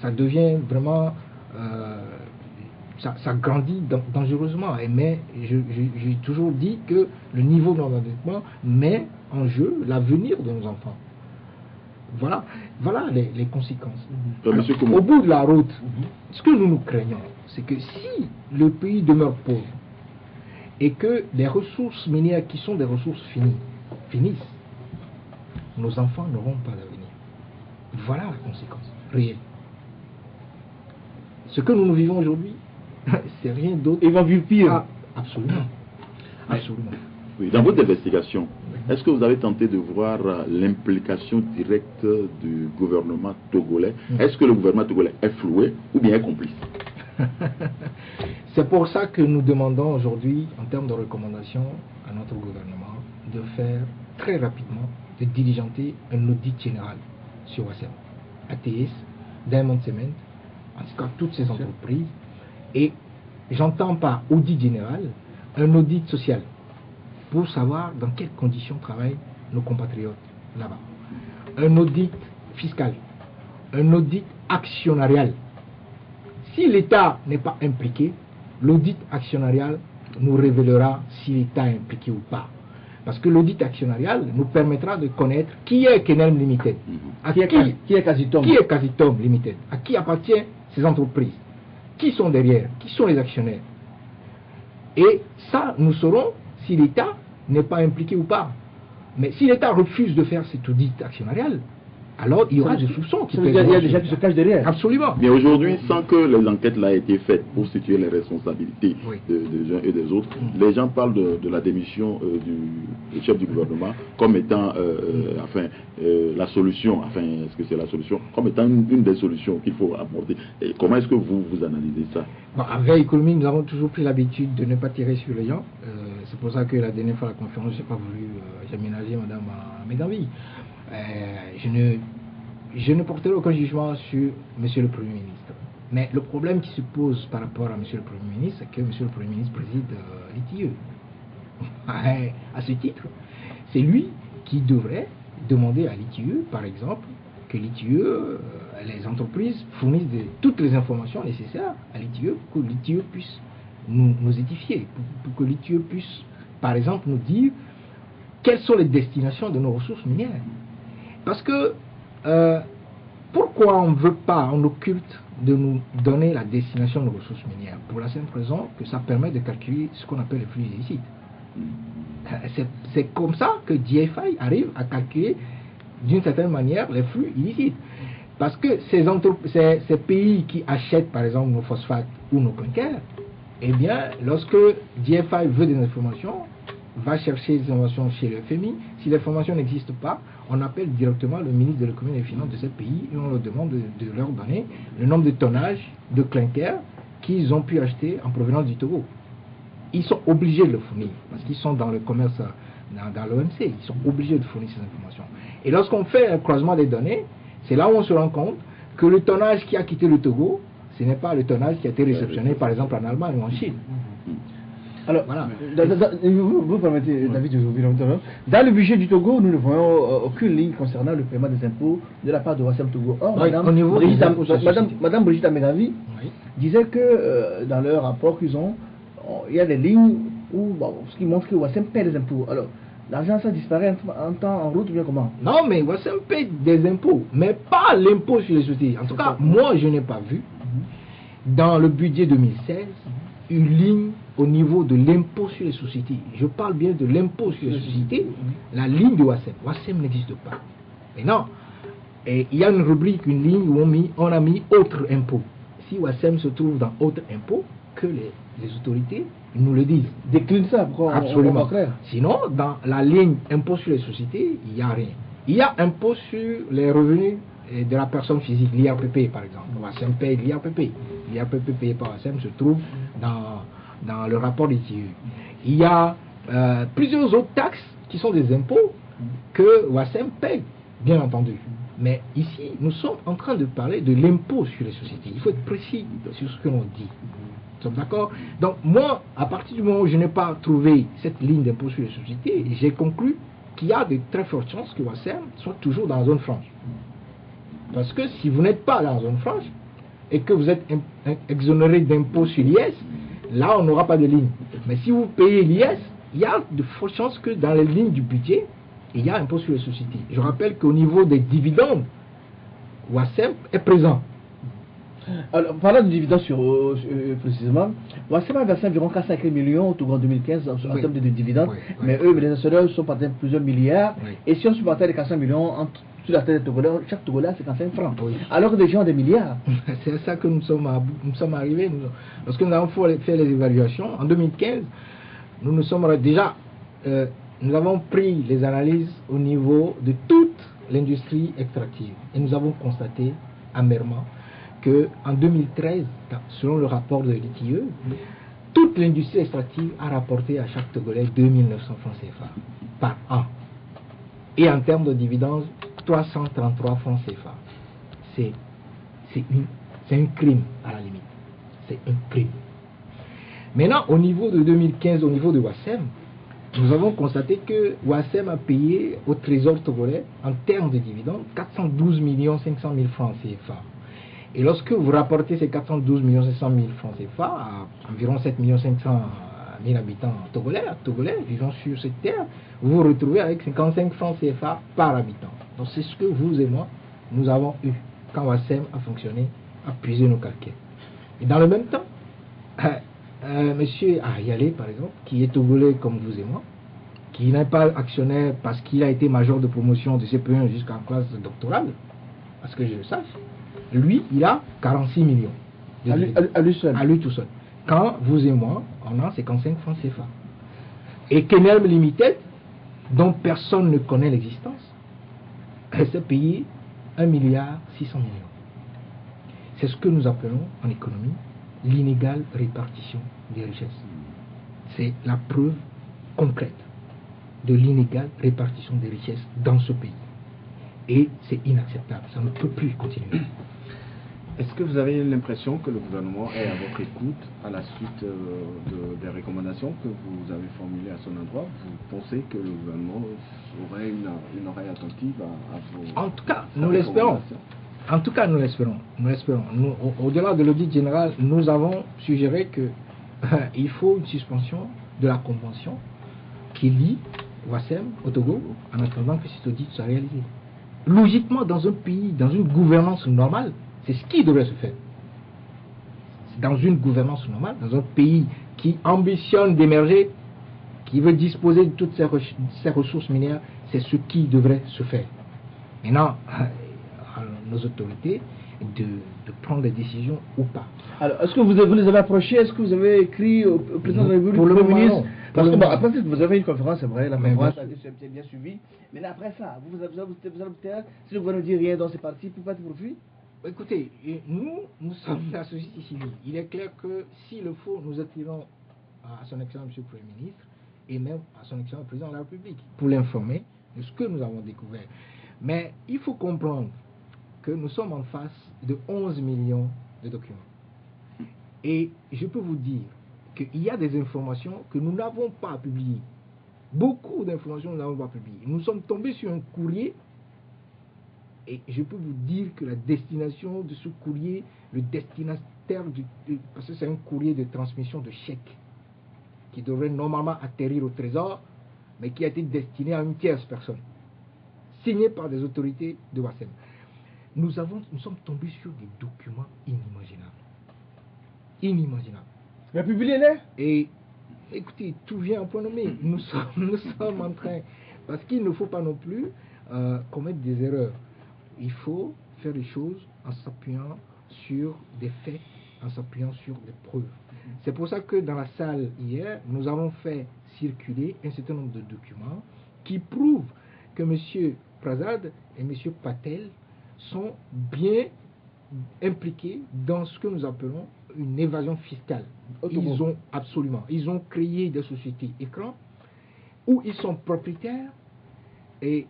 ça devient vraiment, ça grandit dangereusement. Mais j'ai toujours dit que le niveau de l'endettement met en jeu l'avenir de nos enfants. Voilà les conséquences. Alors, Au bout de la route, ce que nous craignons, c'est que si le pays demeure pauvre et que les ressources minières qui sont des ressources finissent, nos enfants n'auront pas d'avenir. Voilà la conséquence réelle. Ce que nous vivons aujourd'hui, c'est rien d'autre. Ils vont vivre pire. Ah, absolument. Absolument. Oui, dans votre investigation, est-ce que vous avez tenté de voir l'implication directe du gouvernement togolais? Est-ce que le gouvernement togolais est floué ou bien est complice? C'est pour ça que nous demandons aujourd'hui, en termes de recommandations à notre gouvernement, de faire très rapidement, de diligenter un audit général sur WASEM, ATS, Diamond Cement, en tout cas toutes ces entreprises. Et j'entends par audit général un audit social pour savoir dans quelles conditions travaillent nos compatriotes là-bas. Un audit fiscal, un audit actionnarial. Si l'État n'est pas impliqué, l'audit actionnarial nous révélera si l'État est impliqué ou pas. Parce que l'audit actionnarial nous permettra de connaître qui est Kenelm Limited, Qui est Casitom. qui est Casitom Limited, à qui appartiennent ces entreprises, qui sont derrière, qui sont les actionnaires. Et ça, nous saurons si l'État n'est pas impliqué ou pas. Mais si l'État refuse de faire cet audit actionnarial, alors il y aura des soupçons qui Ça veut dire pèseront qu'il y a des sur gens qui se l'État. cachent derrière. Absolument. Mais aujourd'hui, sans que les enquêtes l'aient été faites pour situer les responsabilités Oui. des uns et des autres, les gens parlent de la démission du chef du gouvernement comme étant la solution, est-ce que c'est la solution, comme étant une des solutions qu'il faut apporter. Et comment est-ce que vous analysez ça? Bon, à Veille économique, nous avons toujours pris l'habitude de ne pas tirer sur les gens. C'est pour ça que la dernière fois, la conférence, je n'ai pas voulu aménager Mme Meganvi. Je ne porterai aucun jugement sur M. le Premier ministre. Mais le problème qui se pose par rapport à M. le Premier ministre, c'est que M. le Premier ministre préside l'ITIE. À ce titre, c'est lui qui devrait demander à l'ITIE, par exemple, que l'ITIE, les entreprises fournissent toutes les informations nécessaires à l'ITIE pour que l'ITIE puisse nous édifier, pour que l'ITIE puisse, par exemple, nous dire quelles sont les destinations de nos ressources minières. Parce que pourquoi on ne veut pas, on occulte de nous donner la destination de nos ressources minières? Pour la simple raison que ça permet de calculer ce qu'on appelle les flux illicites. C'est comme ça que DFI arrive à calculer d'une certaine manière les flux illicites. Parce que ces pays qui achètent par exemple nos phosphates ou nos clinquers, eh bien, lorsque DFI veut des informations, va chercher des informations chez le FMI. Si l'information n'existe pas, on appelle directement le ministre de l'économie et des finances de ce pays et on leur demande de leur donner le nombre de tonnages de clinker qu'ils ont pu acheter en provenance du Togo. Ils sont obligés de le fournir parce qu'ils sont dans le commerce, dans l'OMC, ils sont obligés de fournir ces informations. Et lorsqu'on fait un croisement des données, c'est là où on se rend compte que le tonnage qui a quitté le Togo, ce n'est pas le tonnage qui a été réceptionné par exemple en Allemagne ou en Chine. Alors, voilà. Vous permettez, David, dans le budget du Togo, nous ne voyons aucune ligne concernant le paiement des impôts de la part de WASEM Togo. Or, Oui, au niveau des impôts sur la société. Madame Brigitte Amegavi disait que dans leur rapport qu'ils ont, il y a des lignes où, ce qui montre que WASEM paie des impôts. Alors, l'argent, ça disparaît en route ou bien comment? Non, mais WASEM paie des impôts, mais pas l'impôt sur les sociétés. En tout cas, moi, je n'ai pas vu dans le budget 2016 une ligne au niveau de l'impôt sur les sociétés. Je parle bien de l'impôt sur les sociétés, la ligne de WASEM. WASEM n'existe pas. Mais non, et il y a une rubrique, une ligne où on a mis autre impôt. Si WASEM se trouve dans autre impôt, que les autorités nous le disent. Décline ça, pourquoi? Absolument. Sinon, dans la ligne impôt sur les sociétés, il n'y a rien. Il y a impôt sur les revenus de la personne physique, l'IRPP par exemple. WASEM paye l'IRPP. L'IRPP payé par WASEM se trouve dans le rapport des TIE. Il y a plusieurs autres taxes qui sont des impôts que WASEM paye, bien entendu. Mais ici, nous sommes en train de parler de l'impôt sur les sociétés. Il faut être précis sur ce que l'on dit. Nous sommes d'accord? Donc moi, à partir du moment où je n'ai pas trouvé cette ligne d'impôt sur les sociétés, j'ai conclu qu'il y a de très fortes chances que WASEM soit toujours dans la zone franche. Parce que si vous n'êtes pas dans la zone franche et que vous êtes exonéré d'impôt sur l'IS, là on n'aura pas de ligne. Mais si vous payez l'IS, il y a de fortes chances que dans les lignes du budget, et il y a impôt sur les sociétés. Je rappelle qu'au niveau des dividendes, Wassem est présent. Alors, parlant de dividendes précisément, Wassem a versé environ 4,5 millions au Togo en 2015 en termes de dividendes, mais eux, les nationaux, sont partis plusieurs milliards. Oui. Et si on supportait les 400 millions sur la tête des Togolais, chaque Togolais a 55 francs. Oui. Alors que des gens ont des milliards. C'est à ça que nous sommes arrivés. Lorsque nous avons fait les évaluations, en 2015, nous sommes déjà, nous avons pris les analyses au niveau de toute l'industrie extractive. Et nous avons constaté amèrement qu'en 2013, selon le rapport de l'ITIE, toute l'industrie extractive a rapporté à chaque Togolais 2900 francs CFA par an. Et en termes de dividendes, 333 francs CFA. C'est un crime à la limite. C'est un crime. Maintenant, au niveau de 2015, au niveau de Wassem, nous avons constaté que Wassem a payé au trésor togolais, en termes de dividendes, 412 500 000 francs CFA. Et lorsque vous rapportez ces 412 500 000 francs CFA à environ 7 500 000 habitants togolais vivant sur cette terre, vous vous retrouvez avec 55 francs CFA par habitant. Donc c'est ce que vous et moi, nous avons eu quand Wassem a fonctionné, a puisé nos calcaires. Et dans le même temps, monsieur Ayale, par exemple, qui est togolais comme vous et moi, qui n'est pas actionnaire parce qu'il a été major de promotion de CP1 jusqu'en classe doctorale, parce que je le sache, lui, il a 46 millions. À lui seul. À lui tout seul. Quand vous et moi, on a 55 francs CFA. Et Kenelm Limited, dont personne ne connaît l'existence, s'est payé 1,6 milliard. C'est ce que nous appelons en économie l'inégale répartition des richesses. C'est la preuve concrète de l'inégale répartition des richesses dans ce pays. Et c'est inacceptable, ça ne peut plus continuer. Est-ce que vous avez l'impression que le gouvernement est à votre écoute à la suite des recommandations que vous avez formulées à son endroit? Vous pensez que le gouvernement aurait une oreille attentive à vos... En tout cas, nous l'espérons. En tout cas, nous l'espérons. Au-delà de l'audit général, nous avons suggéré qu'il faut une suspension de la convention qui lie Wassem au Togo en attendant que cet audit soit réalisé. Logiquement, dans un pays, dans une gouvernance normale, c'est ce qui devrait se faire. Dans une gouvernance normale, dans un pays qui ambitionne d'émerger, qui veut disposer de toutes ses ressources minières, c'est ce qui devrait se faire. Maintenant, à nos autorités de prendre des décisions ou pas. Alors, est-ce que vous les avez approchés? Est-ce que vous avez écrit au président de la République, pour le Premier ministre? moment, Parce que après, vous avez une conférence, c'est vrai, la conférence bien a été bien suivie. Mais là, après ça, vous avez si le gouvernement ne dit rien dans ces partis, pour pas être poursuivi? Écoutez, nous sommes la société civile. Il est clair que s'il le faut, nous écrivons à son excellence M. le Premier ministre et même à son excellence Président de la République pour l'informer de ce que nous avons découvert. Mais il faut comprendre que nous sommes en face de 11 millions de documents. Et je peux vous dire qu'il y a des informations que nous n'avons pas publiées. Beaucoup d'informations que nous n'avons pas publiées. Nous sommes tombés sur un courrier et je peux vous dire que la destination de ce courrier, le destinataire, parce que c'est un courrier de transmission de chèques qui devrait normalement atterrir au trésor, mais qui a été destiné à une tierce personne, signé par des autorités de Wassem. Nous sommes tombés sur des documents inimaginables. Inimaginables. Mais publiez-les. Et écoutez, tout vient en point nommé. Nous sommes en train, parce qu'il ne faut pas non plus commettre des erreurs. Il faut faire les choses en s'appuyant sur des faits, en s'appuyant sur des preuves. C'est pour ça que dans la salle hier, nous avons fait circuler un certain nombre de documents qui prouvent que M. Prasad et M. Patel sont bien impliqués dans ce que nous appelons une évasion fiscale. Ils ont créé des sociétés écrans où ils sont propriétaires et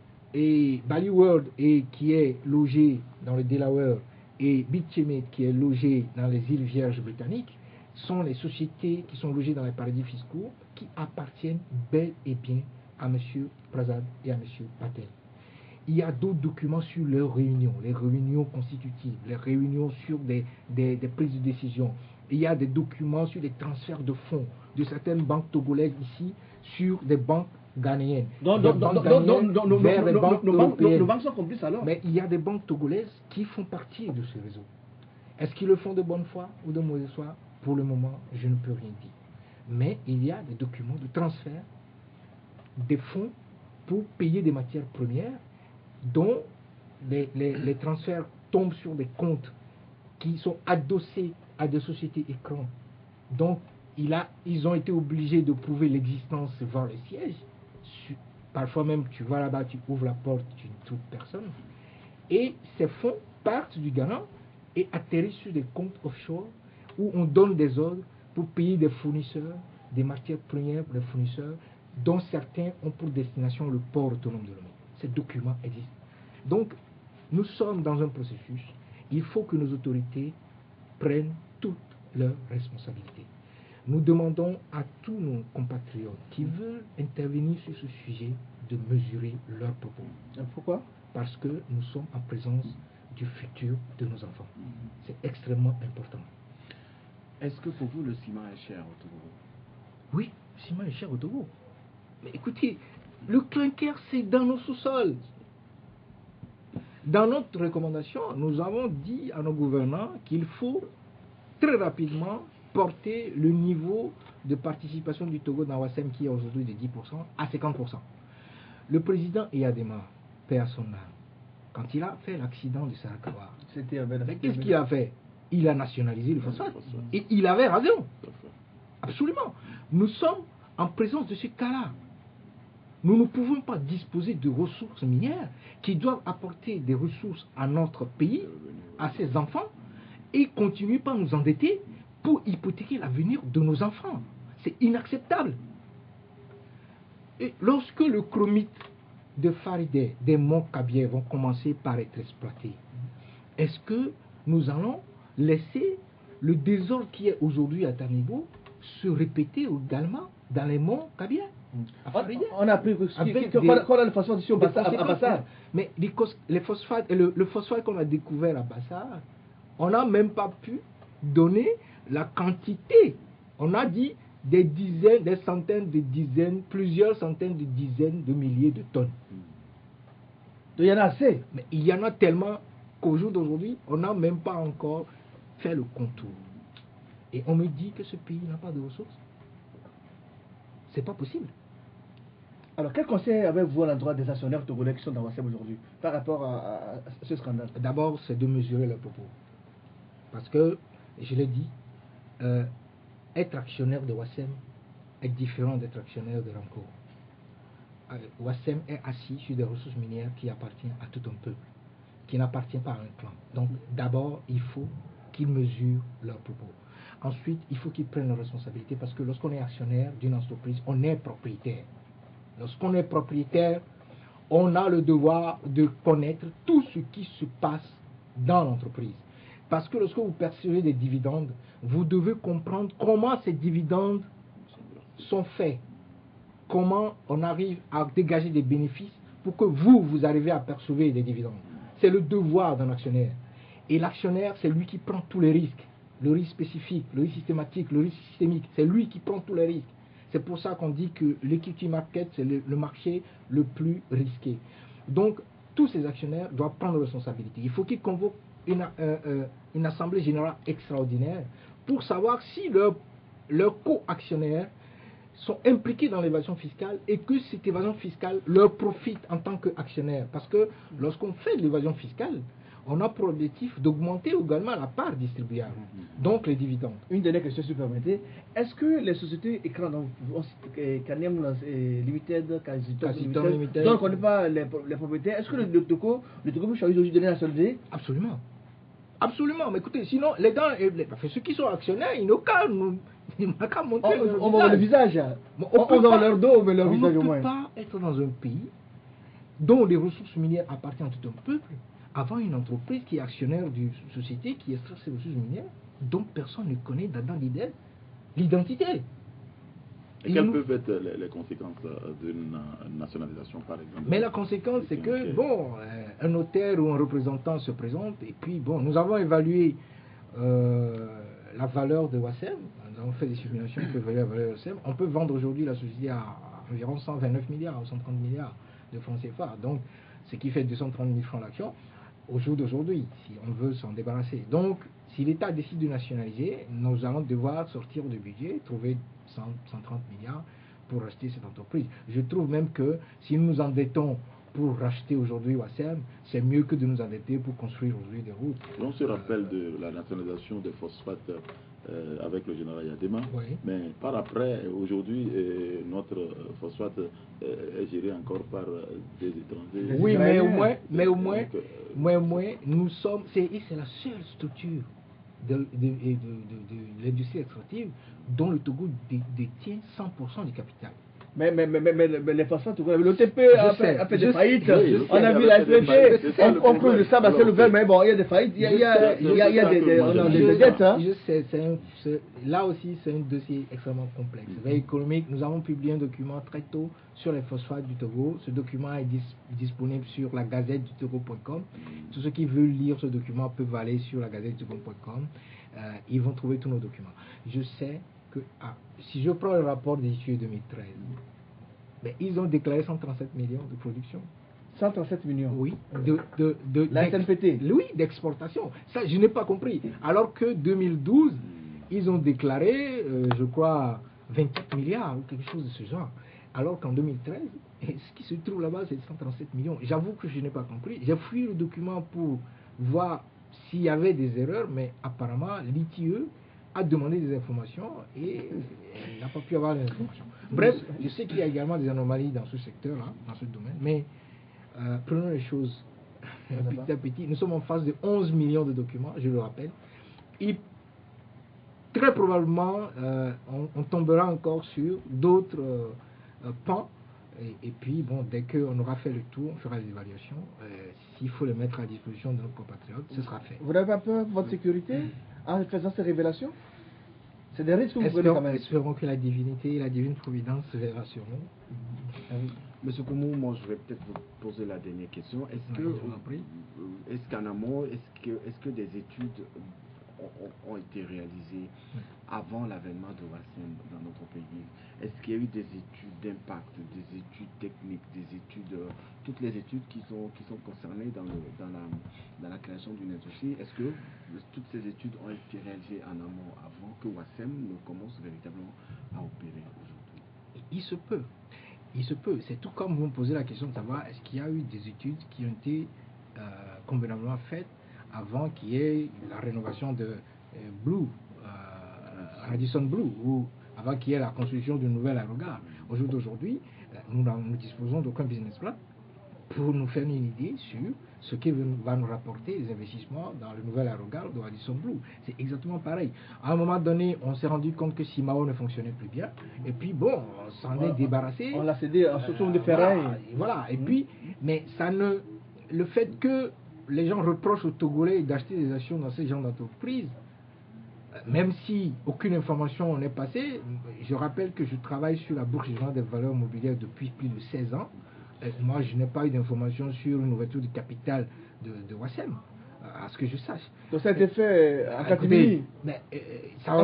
Bali World qui est logé dans le Delaware et Bitchemet qui est logé dans les îles Vierges britanniques sont les sociétés qui sont logées dans les paradis fiscaux qui appartiennent bel et bien à M. Prasad et à M. Patel. Il y a d'autres documents sur leurs réunions, les réunions constitutives, les réunions sur des prises de décision. Il y a des documents sur les transferts de fonds de certaines banques togolaises ici sur des banques ghanéennes. Donc, des banques ghanéennes vers les banques européennes. nos banques sont complices alors. Mais il y a des banques togolaises qui font partie de ce réseau. Est-ce qu'ils le font de bonne foi ou de mauvaise foi? Pour le moment, je ne peux rien dire. Mais il y a des documents de transfert des fonds pour payer des matières premières dont les transferts tombent sur des comptes qui sont adossés à des sociétés écrans. Donc, ils ont été obligés de prouver l'existence voir les sièges. Parfois même, tu vas là-bas, tu ouvres la porte, tu ne trouves personne. Et ces fonds partent du Ghana et atterrissent sur des comptes offshore où on donne des ordres pour payer des fournisseurs, des matières premières pour les fournisseurs, dont certains ont pour destination le port autonome de Lomé. Ces documents existent. Donc, nous sommes dans un processus. Il faut que nos autorités prennent toutes leurs responsabilités. Nous demandons à tous nos compatriotes qui veulent intervenir sur ce sujet de mesurer leurs propos. Pourquoi? Parce que nous sommes en présence du futur de nos enfants. C'est extrêmement important. Est-ce que pour vous, le ciment est cher au Togo? Oui, le ciment est cher au Togo. Mais écoutez, le clinker, c'est dans nos sous-sols. Dans notre recommandation, nous avons dit à nos gouvernants qu'il faut très rapidement porter le niveau de participation du Togo dans Wassem, qui est aujourd'hui de 10% à 50%. Le président Eyadema, paix à son âme, quand il a fait l'accident du Sarakawa, qu'est-ce qu'il a fait? Il a nationalisé le phosphate. Et il avait raison. Absolument. Nous sommes en présence de ce cas-là. Nous ne pouvons pas disposer de ressources minières qui doivent apporter des ressources à notre pays, à ses enfants, et continuer par nous endetter pour hypothéquer l'avenir de nos enfants. C'est inacceptable. Et lorsque le chromite de Farideh, des monts Kabier vont commencer par être exploités, est-ce que nous allons laisser le désordre qui est aujourd'hui à Tanibo se répéter également dans les monts Kabier? On a appris qu'on a le phosphate ici au Bassar. Mais les phosphates, le phosphate qu'on a découvert à Bassar, on n'a même pas pu donner la quantité. On a dit des dizaines, des centaines de dizaines, plusieurs centaines de dizaines de milliers de tonnes. Donc il y en a assez. Mais il y en a tellement qu'au jour d'aujourd'hui, on n'a même pas encore fait le contour. Et on me dit que ce pays n'a pas de ressources. C'est pas possible. Alors, quel conseil avez-vous à l'endroit des actionnaires togolais qui sont dans Wassem aujourd'hui par rapport à ce scandale? D'abord, c'est de mesurer leurs propos. Parce que, je l'ai dit, être actionnaire de Wassem est différent d'être actionnaire de Ranco. Wassem est assis sur des ressources minières qui appartiennent à tout un peuple, qui n'appartient pas à un clan. Donc, d'abord, il faut qu'ils mesurent leurs propos. Ensuite, il faut qu'ils prennent leurs responsabilités parce que lorsqu'on est actionnaire d'une entreprise, on est propriétaire. Lorsqu'on est propriétaire, on a le devoir de connaître tout ce qui se passe dans l'entreprise. Parce que lorsque vous percevez des dividendes, vous devez comprendre comment ces dividendes sont faits. Comment on arrive à dégager des bénéfices pour que vous arrivez à percevoir des dividendes. C'est le devoir d'un actionnaire. Et l'actionnaire, c'est lui qui prend tous les risques. Le risque spécifique, le risque systématique, le risque systémique. C'est lui qui prend tous les risques. C'est pour ça qu'on dit que l'equity market, c'est le marché le plus risqué. Donc, tous ces actionnaires doivent prendre responsabilité. Il faut qu'ils convoquent une assemblée générale extraordinaire pour savoir si leurs co-actionnaires sont impliqués dans l'évasion fiscale et que cette évasion fiscale leur profite en tant qu'actionnaires. Parce que lorsqu'on fait de l'évasion fiscale, on a pour objectif d'augmenter également la part distribuable, donc les dividendes. Une dernière question, si vous permettez. Est-ce que les sociétés écrans, Canem Limited, Casiton Limited, dont on ne connaît pas les propriétaires, est-ce que le Togo peut choisir de donner la solde? Absolument. Absolument. Mais écoutez, sinon, les gars, ceux qui sont actionnaires, ils n'ont qu'à montrer on va voir le visage. On va leur dos, mais leur visage au moins. On ne peut pas être dans un pays dont les ressources minières appartiennent à tout un peuple, avant une entreprise qui est actionnaire d'une société qui extrait ses ressources minières, dont personne ne connaît dans l'identité. Et quelles peuvent être les conséquences d'une nationalisation, par exemple? Mais la conséquence, c'est que, bon, un notaire ou un représentant se présente, et puis, bon, nous avons évalué la valeur de Wassem, nous avons fait des simulations pour évaluer la valeur de Wassem. On peut vendre aujourd'hui la société à environ 129 milliards ou 130 milliards de francs CFA. Donc, ce qui fait 230 000 francs l'action au jour d'aujourd'hui, si on veut s'en débarrasser. Donc, si l'État décide de nationaliser, nous allons devoir sortir du budget, trouver 130 milliards pour racheter cette entreprise. Je trouve même que si nous nous endettons pour racheter aujourd'hui Wassem, c'est mieux que de nous endetter pour construire aujourd'hui des routes. On se rappelle de la nationalisation des phosphates avec le général Yadema, Oui. mais par après, aujourd'hui, notre phosphate est géré encore par des étrangers. Oui, mais au moins, Donc, nous sommes, c'est la seule structure de l'industrie extractive dont le Togo détient 100% du capital. Mais les phosphates, l'OTP a fait des faillites. On a vu la FFP, on creuse le sable à ciel ouvert, mais bon, il y a des faillites, il y a des dettes. Hein. Je sais, là aussi c'est un dossier extrêmement complexe. Veille économique, nous avons publié un document très tôt sur les phosphates du Togo. Ce document est disponible sur la gazette du Togo.com. Tous ceux qui veulent lire ce document peuvent aller sur la gazette du Togo.com. Ils vont trouver tous nos documents. Je sais que, si je prends le rapport des juillet 2013, ben, ils ont déclaré 137 millions de production. 137 millions. Oui. La SNPT. Oui, d'exportation. Ça, je n'ai pas compris. Alors que 2012, ils ont déclaré, je crois, 24 milliards ou quelque chose de ce genre. Alors qu'en 2013, ce qui se trouve là-bas, c'est 137 millions. J'avoue que je n'ai pas compris. J'ai fouillé le document pour voir s'il y avait des erreurs, mais apparemment, l'ITIE a demandé des informations et il n'a pas pu avoir les informations. Bref, je sais qu'il y a également des anomalies dans ce secteur-là, dans ce domaine, mais prenons les choses petit à petit. Nous sommes en phase de 11 millions de documents, je le rappelle. Et très probablement, on tombera encore sur d'autres pans. Et puis, bon, dès qu'on aura fait le tour, on fera les évaluations. S'il faut les mettre à disposition de nos compatriotes, ce sera fait. Vous n'avez pas peur de votre sécurité en faisant ces révélations? C'est des risques que vous prenez quand même. Espérons que la divinité et la divine providence verra sur nous. Monsieur Koumou, moi je vais peut-être vous poser la dernière question. Est-ce qu'en amont, est-ce que des études ont été réalisées avant l'avènement de Wassem dans notre pays? Est-ce qu'il y a eu des études d'impact, des études techniques, des études, toutes les études qui sont concernées dans la création d'une industrie? Est-ce que toutes ces études ont été réalisées en amont avant que Wassem ne commence véritablement à opérer aujourd'hui? Il se peut. Il se peut. C'est tout comme vous me posez la question de savoir est-ce qu'il y a eu des études qui ont été convenablement faites avant qu'il y ait la rénovation de Radisson Blu, ou avant qu'il y ait la construction d'une nouvelle aérogare. Au jour d'aujourd'hui, nous ne disposons d'aucun business plan pour nous faire une idée sur ce qui va nous rapporter les investissements dans le nouvel aérogare de Radisson Blu. C'est exactement pareil. À un moment donné, on s'est rendu compte que Simao ne fonctionnait plus bien, et puis bon, on s'en est débarrassé. On l'a cédé à ce de ferraille. Voilà, et puis, mais ça ne... Le fait que les gens reprochent aux Togolais d'acheter des actions dans ce genre d'entreprise, même si aucune information n'est passée. Je rappelle que je travaille sur la bourse générale des valeurs mobilières depuis plus de 16 ans. Moi, je n'ai pas eu d'informations sur une ouverture du capital de Wassem, à ce que je sache. Donc ça a été fait en catimini. Ça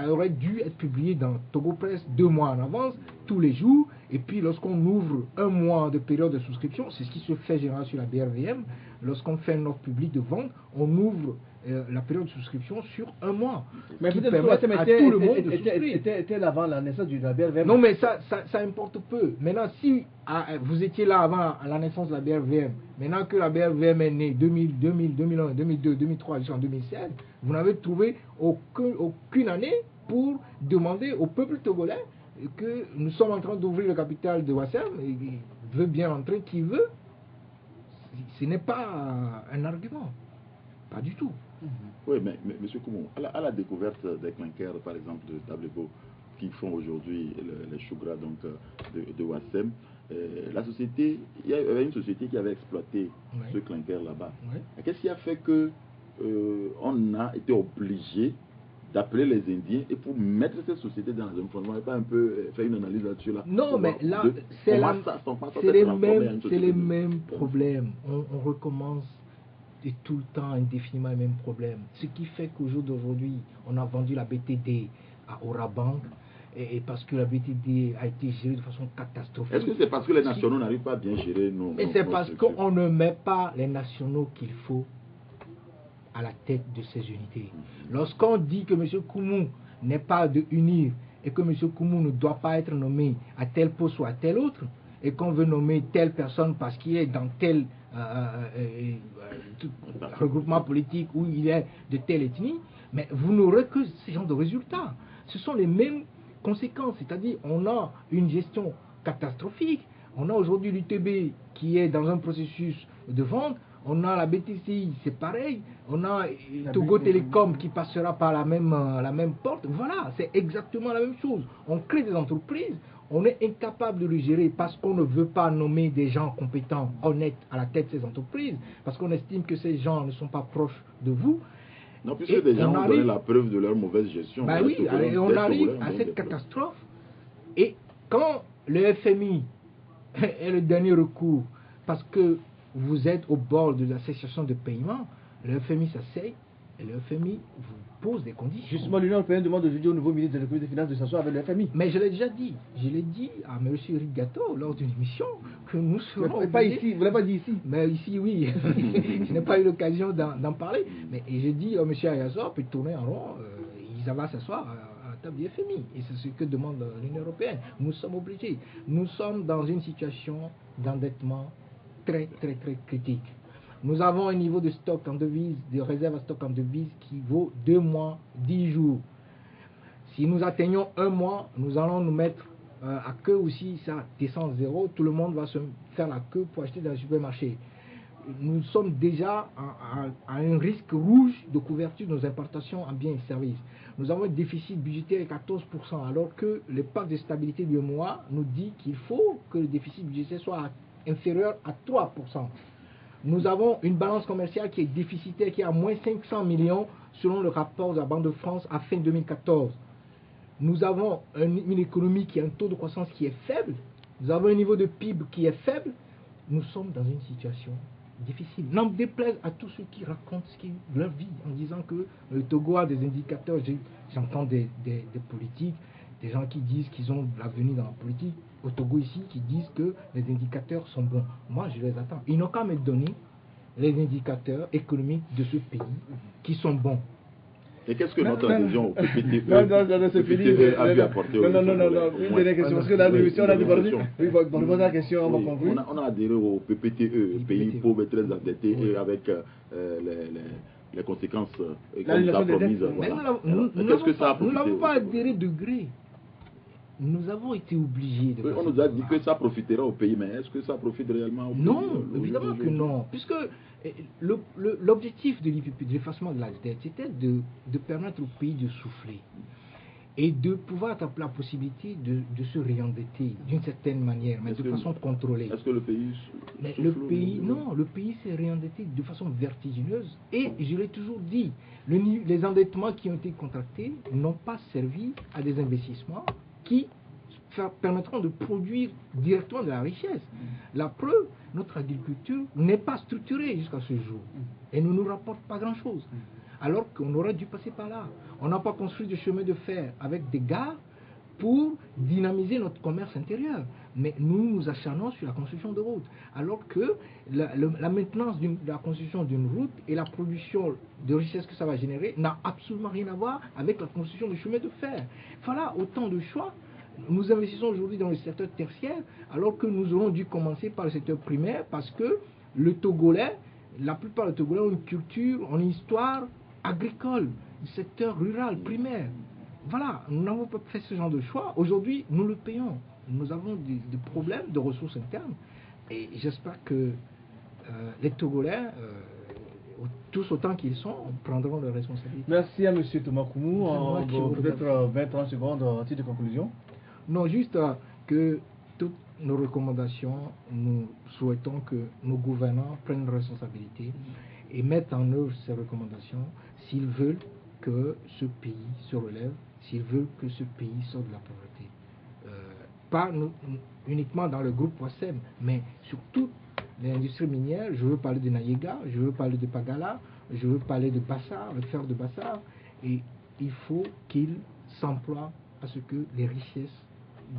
aurait dû être publié dans Togo Press 2 mois en avance, tous les jours. Et puis lorsqu'on ouvre un mois de période de souscription, c'est ce qui se fait généralement sur la BRVM, lorsqu'on fait une offre publique de vente, on ouvre la période de souscription sur un mois. Mais qui peut-être permet à tout le monde de souscrire. Était avant la naissance de la BRVM. Non, mais ça importe peu. Maintenant, si vous étiez là avant la naissance de la BRVM, maintenant que la BRVM est née 2000, 2001, 2002, 2003 jusqu'en 2016, vous n'avez trouvé aucune année pour demander au peuple togolais que nous sommes en train d'ouvrir le capital de Wassem, et il veut bien entrer qui veut. Ce n'est pas un argument. Pas du tout. Oui, mais M. Koumou, à la découverte des clinkers, par exemple, de Tablego, qui font aujourd'hui les chougras de Wassem, la société, il y avait une société qui avait exploité ce clinker là-bas. Oui. Qu'est-ce qui a fait que on a été obligé d'appeler les Indiens et pour mettre cette société dans un fondement et pas un peu faire une analyse là-dessus là? Non, mais là, c'est les mêmes problèmes. On recommence et tout le temps indéfiniment les mêmes problèmes. Ce qui fait qu'au jour d'aujourd'hui, on a vendu la BTD à Orabank et parce que la BTD a été gérée de façon catastrophique. Est-ce que c'est parce que les nationaux n'arrivent pas à bien gérer nos... Mais c'est parce qu'on ne met pas les nationaux qu'il faut à la tête de ces unités. Lorsqu'on dit que M. Koumou n'est pas de unir et que M. Koumou ne doit pas être nommé à tel poste ou à tel autre, et qu'on veut nommer telle personne parce qu'il est dans tel regroupement politique où il est de telle ethnie, mais vous n'aurez que ce genre de résultats. Ce sont les mêmes conséquences, c'est-à-dire on a une gestion catastrophique, on a aujourd'hui l'UTB qui est dans un processus de vente, on a la BTCI, c'est pareil, on a Togo Télécom qui passera par la même porte, voilà, c'est exactement la même chose. On crée des entreprises, on est incapable de le gérer parce qu'on ne veut pas nommer des gens compétents, honnêtes à la tête de ces entreprises, parce qu'on estime que ces gens ne sont pas proches de vous. Non, puisque des gens ont donné la preuve de leur mauvaise gestion. Ben oui, et on arrive à cette catastrophe, et quand le FMI est le dernier recours, parce que vous êtes au bord de la cessation de paiement, le FMI s'asseye et le FMI vous pose des conditions. Justement, l'Union européenne demande aujourd'hui au nouveau ministre de l'économie et des finances de s'asseoir avec le FMI. Mais je l'ai déjà dit, à M. Rigato lors d'une émission que nous serons... Mais pas ici, vous ne l'avez pas dit ici. Mais ici, oui, je n'ai pas eu l'occasion d'en parler. Mais j'ai dit, M. Ayassor peut tourner en rond, il va s'asseoir à la table du FMI. Et c'est ce que demande l'Union européenne. Nous sommes obligés. Nous sommes dans une situation d'endettement très critique. Nous avons un niveau de stock en devises, de réserve à stock en devises qui vaut 2 mois, 10 jours. Si nous atteignons 1 mois, nous allons nous mettre à queue aussi, ça descend zéro, tout le monde va se faire la queue pour acheter dans le supermarché. Nous sommes déjà à un risque rouge de couverture de nos importations en biens et services. Nous avons un déficit budgétaire de 14%, alors que le pacte de stabilité du mois nous dit qu'il faut que le déficit budgétaire soit inférieur à 3%. Nous avons une balance commerciale qui est déficitaire, qui est à moins 500 millions selon le rapport de la Banque de France à fin 2014. Nous avons une économie qui a un taux de croissance qui est faible. Nous avons un niveau de PIB qui est faible. Nous sommes dans une situation difficile. N'en déplaise à tous ceux qui racontent ce qui est leur vie en disant que le Togo a des indicateurs. J'entends des politiques, des gens qui disent qu'ils ont de l'avenir dans la politique au Togo ici, qui disent que les indicateurs sont bons. Moi, je les attends. Ils n'ont qu'à me donner les indicateurs économiques de ce pays qui sont bons. Et qu'est-ce que notre adhésion au PPTE a pu apporter au Non, une dernière question, parce que là, si on a débordé, oui, bon, poser la question, on va conclure. On a adhéré au PPTE, pays pauvre et très endetté, et avec les conséquences comme ça promises. Qu'est-ce que ça a profité? Nous n'avons pas adhéré de gré. Nous avons été obligés de... On nous a dit que ça profitera au pays, mais est-ce que ça profite réellement au pays? Non, évidemment que non. Puisque l'objectif de l'effacement de la dette, c'était de permettre au pays de souffler et de pouvoir avoir la possibilité de se réendetter d'une certaine manière, mais de façon contrôlée. Est-ce que le pays le pays s'est réendetté de façon vertigineuse. Et je l'ai toujours dit, les endettements qui ont été contractés n'ont pas servi à des investissements qui permettront de produire directement de la richesse. La preuve, notre agriculture n'est pas structurée jusqu'à ce jour et ne nous rapporte pas grand-chose. Alors qu'on aurait dû passer par là. On n'a pas construit de chemin de fer avec des gares pour dynamiser notre commerce intérieur. Mais nous nous acharnons sur la construction de routes. Alors que la maintenance de la construction d'une route et la production de richesse que ça va générer n'a absolument rien à voir avec la construction de chemin de fer. Voilà autant de choix. Nous investissons aujourd'hui dans le secteur tertiaire alors que nous aurons dû commencer par le secteur primaire parce que le Togolais, la plupart des Togolais ont une culture, ont une histoire agricole, du secteur rural, primaire. Voilà, nous n'avons pas fait ce genre de choix. Aujourd'hui, nous le payons. Nous avons des problèmes de ressources internes. Et j'espère que les Togolais, tous autant qu'ils sont, prendront leurs responsabilités. Merci à M. Thomas Koumou. Peut-être 20-30 secondes en titre de conclusion. Non, juste que toutes nos recommandations, nous souhaitons que nos gouvernants prennent leurs responsabilités et mettent en œuvre ces recommandations s'ils veulent que ce pays se relève, s'ils veulent que ce pays sorte de la pauvreté. Pas uniquement dans le groupe WASEM, mais sur toute l'industrie minière. Je veux parler de Nayega, je veux parler de Pagala, je veux parler de Bassar, le fer de Bassar. Et il faut qu'ils s'emploient à ce que les richesses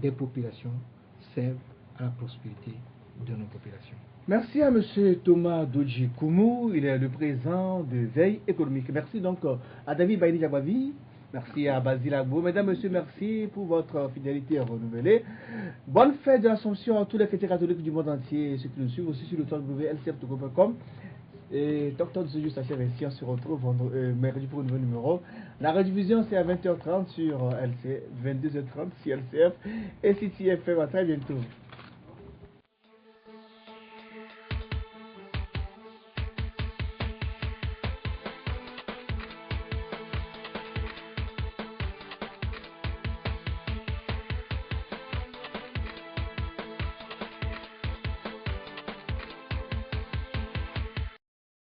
des populations servent à la prospérité de nos populations. Merci à M. Thomas Dodji Koumou, il est le président de Veille économique. Merci donc à David Baini Jabavi, merci à Basile Agbo. Mesdames, Messieurs, merci pour votre fidélité renouvelée. Bonne fête de l'Assomption à tous les chrétiens catholiques du monde entier et ceux qui nous suivent aussi sur le www.lcftogo.com. Et Docteur de ce jour, Sacha Vessi, on se retrouve mercredi pour un nouveau numéro. La rediffusion, c'est à 20h30 sur LC, 22h30 sur LCF et CTFM. À très bientôt.